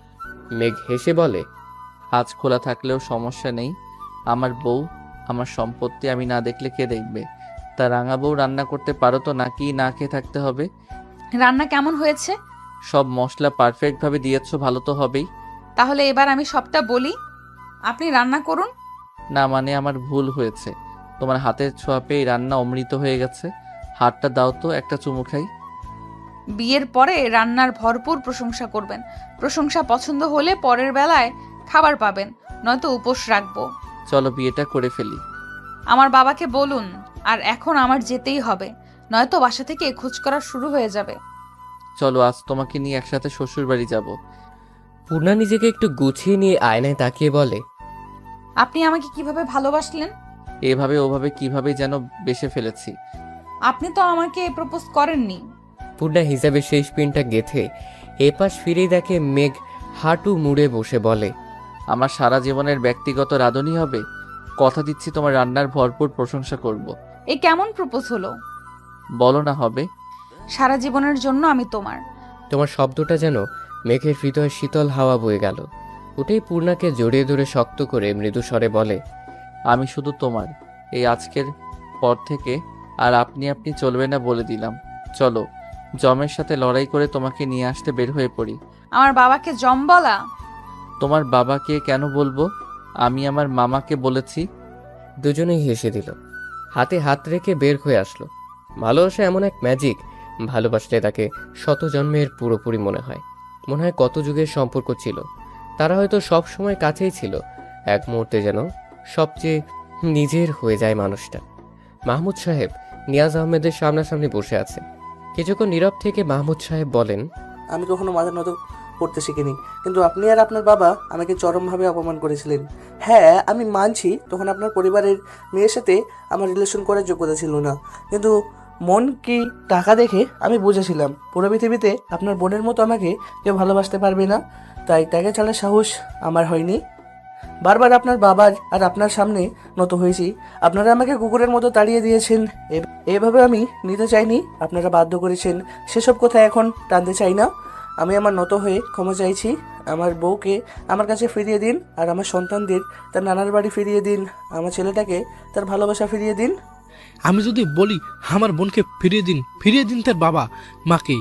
মেঘ হেসে বলে, আজ খোলা থাকলেও সমস্যা নেই। আমার বউ, আমার সম্পত্তি, আমি না দেখলে কে দেখবে? তা রাঙা বউ, রান্না করতে পারো তো নাকি না খেয়ে থাকতে হবে? রান্না কেমন হয়েছে? সব মশলা পারফেক্টভাবে দিয়েছো, ভালো তো হবেই। তাহলে এবার আমি সবটা বলি, আপনি রান্না করুন। না মানে আমার ভুল হয়েছে। তোমার হাতের ছোঁয়া পেয়ে রান্না অমৃত হয়ে গেছে। হাতটা দাও তো, একটা চুমু খাই। বিয়ের পরে রান্নার ভরপুর প্রশংসা করবেন। প্রশংসা পছন্দ হলে পরের বেলায় খাবার পাবেন, নয়তো উপোস রাখবো। চলো বিয়েটা করে ফেলি। আমার বাবাকে বলুন। আর এখন আমার যেতেই হবে, নয়তো বাসা থেকে খোঁজ করা শুরু হয়ে যাবে। চলো আজ তোমাকে নিয়ে একসাথে শ্বশুর বাড়ি যাব। পূর্ণা নিজেকে একটু গুছিয়ে নিয়ে আয়নায় তাকিয়ে বলে, আপনি আমাকে কিভাবে ভালোবাসলেন? এভাবে ওভাবে কিভাবে যেন বেসে ফেলেছি। আপনি তো আমাকে প্রপোজ করেননি। পূর্ণা হিসাবে শেষ পিনটা গেথে এপাশ ফিরেই দেখে মেঘ হাঁটু মুড়ে বসে বলে, আমার সারা জীবনের ব্যক্তিগত রাঁধুনি হবে। কথা দিচ্ছি তোমার রান্নার ভরপুর প্রশংসা করব। এ কেমন প্রপোজ হলো? বলো না হবে। সারা জীবনের জন্য আমি তোমার। তোমার শব্দটা যেন মেঘের হৃদয়ে শীতল হাওয়া বয়ে গেল। উঠেই পূর্ণাকে জড়িয়ে ধরে শক্ত করে মৃদু স্বরে বলে, আমি শুধু তোমার। এই আজকের পর থেকে আর আপনি আপনি চলবে না বলে দিলাম। চলো জমের সাথে লড়াই করে তোমাকে নিয়ে আসতে বের হয়ে পড়ি। আমার বাবাকে জম বলা? তোমার বাবাকে কেন বলবো? আমি আমার মামাকে বলেছি। দুজনেই হেসে দিল। হাতে হাত রেখে বের হয়ে আসলো। ভালোবাসা এমন এক ম্যাজিক, ভালোবাসলে তাকে শত জন্মের পুরোপুরি মনে হয় কত যুগের সম্পর্ক ছিল। তারা হয়তো সব সময় কাছেই ছিল, এক মুহূর্তে যেন সবচেয়ে নিজের হয়ে যায় মানুষটা। মাহমুদ সাহেব নিয়াজ আহমেদের সামনাসামনি বসে আছে। কিছুক্ষণ নীরব থেকে মাহমুদ সাহেব বলেন, আমি কখনো মাথা নত করতে শিখিনি, কিন্তু আপনি আর আপনার বাবা আমাকে চরমভাবে অপমান করেছিলেন। হ্যাঁ, আমি মানছি তখন আপনার পরিবারের মেয়ের সাথে আমার রিলেশন করার যোগ্যতা ছিল না, কিন্তু মন কি টাকা দেখে আমি বুঝেছিলাম পুরো পৃথিবীতে আপনার বোনের মতো আমাকে কেউ ভালোবাসতে পারবে না। তাই তাকে ছাড়ার সাহস আমার হয়নি। বারবার আপনার বাবার আর আপনার সামনে নত হয়েছি। আপনারা আমাকে কুকুরের মতো তাড়িয়ে দিয়েছেন। এভাবে আমি নিতে চাইনি, আপনারা বাধ্য করেছেন। সেসব কথা এখন টানতে চাই না। আমি আমার নত হয়ে ক্ষমা চাইছি। আমার বউকে আমার কাছে ফিরিয়ে দিন, আর আমার সন্তানদের তার নানার বাড়ি ফিরিয়ে দিন। আমার ছেলেটাকে তার ভালোবাসা ফিরিয়ে দিন। আমি যদি বলি আমার বোনকে ফিরিয়ে দিন তার বাবা মাকে,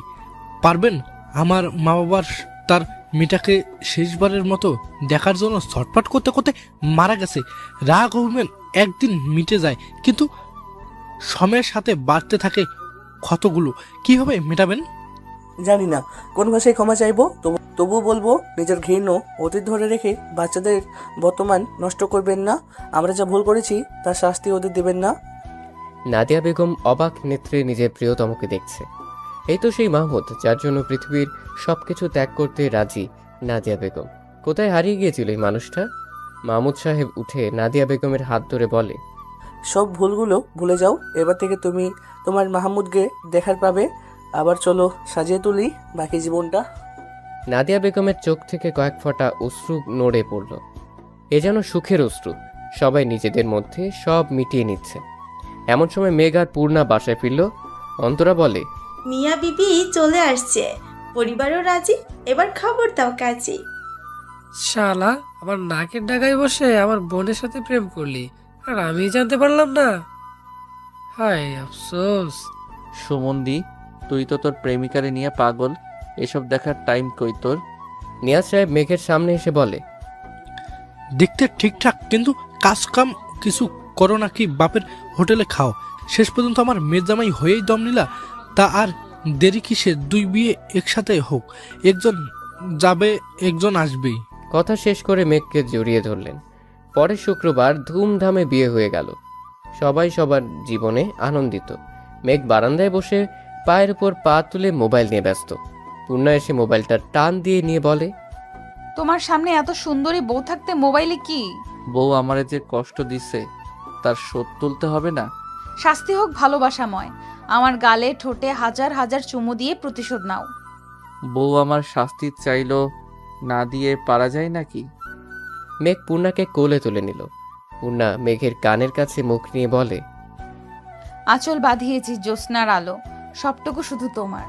পারবেন? আমার মা বাবার তার মেয়েটাকে শেষবারের মতো দেখার জন্য ছটফট করতে করতে মারা গেছে। রাগ অভিমান একদিন মিটে যায়, কিন্তু সময়ের সাথে বাড়তে থাকে ক্ষতগুলো। কিভাবে মেটাবেন? জানি না কোন ভাষায় ক্ষমা চাইবো, তবুও বলবো নিজের ঘৃণ্য অতীত ধরে রেখে বাচ্চাদের বর্তমান নষ্ট করবেন না। আমরা যা ভুল করেছি তার শাস্তি ওদের দেবেন না। নাদিয়া বেগম অবাক নেত্রে নিজের প্রিয়তমকে দেখছে। এই তো সেই মাহমুদ যার জন্য পৃথিবীর সবকিছু ত্যাগ করতে রাজি নাদিয়া বেগম। কোথায় হারিয়ে গিয়েছিল এই মানুষটা? মাহমুদ সাহেব উঠে নাদিয়া বেগমের হাত ধরে বলে, সব ভুলগুলো ভুলে যাও। এবার থেকে তুমি তোমার মাহমুদকে দেখার পাবে। আবার চলো সাজিয়ে তুলি বাকি জীবনটা। নাদিয়া বেগমের চোখ থেকে কয়েক ফোঁটা অশ্রু নড়ে পড়ল। এ যেন সুখের অশ্রু। সবাই নিজেদের মধ্যে সব মিটিয়ে নিচ্ছে। এমন সময় মেঘ আর পূর্ণা বাসায় ফিরল। অন্তরা বলে, মিয়া বিবি চলে আসছে, পরিবারও রাজি, এবার খবর দাও কাজী। শালা, আমার নাকের ডাগায় বসে আমার বোনের সাথে প্রেম করলি আর আমি জানতে পারলাম না। হায় আফসোস। সুমন্দি, তুই তো তোর প্রেমিকারে নিয়ে পাগল। এসব দেখার টাইম কই তোর? নিয়াজ সাহেব মেঘের সামনে এসে বলে, দেখতে ঠিকঠাক, কিন্তু কাজ কাম কিছু করো নাকি বাপের হোটেলে খাও। শেষ পর্যন্ত আমার মেয়ের জামাই হয়েই দম নিলা। তা আর দেরি কিসের? 2 বিয়ে একসাথে হোক, একজন যাবে একজন আসবেই। কথা শেষ করে মেঘকে জড়িয়ে ধরলেন। পরের শুক্রবার ধুমধামে বিয়ে হয়ে গেল। সবাই সবার জীবনে আনন্দিত। মেঘ বারান্দায় বসে পায়ের উপর পা তুলে মোবাইল নিয়ে ব্যস্ত। পূর্ণা এসে মোবাইলটা টান দিয়ে নিয়ে বলে, তোমার সামনে এত সুন্দরী বউ থাকতে মোবাইলে কি? বউ আমারে যে কষ্ট দিছে তার শোধ তুলতে হবে না? শাস্তি হোক ভালোবাসাময়। আমার গালে ঠোঁটে হাজার হাজার চুমু দিয়ে প্রতিশোধ নাও। বউ আমার শাস্তি চাইলো, না দিয়ে পারা যায় নাকি? মেঘ পূর্ণাকে কোলে তুলে নিল। পূর্ণা মেঘের কানের কাছে মুখ নিয়ে বলে, আঁচল বাঁধিয়েছি জ্যোৎস্নার আলো, সবটুকু শুধু তোমার।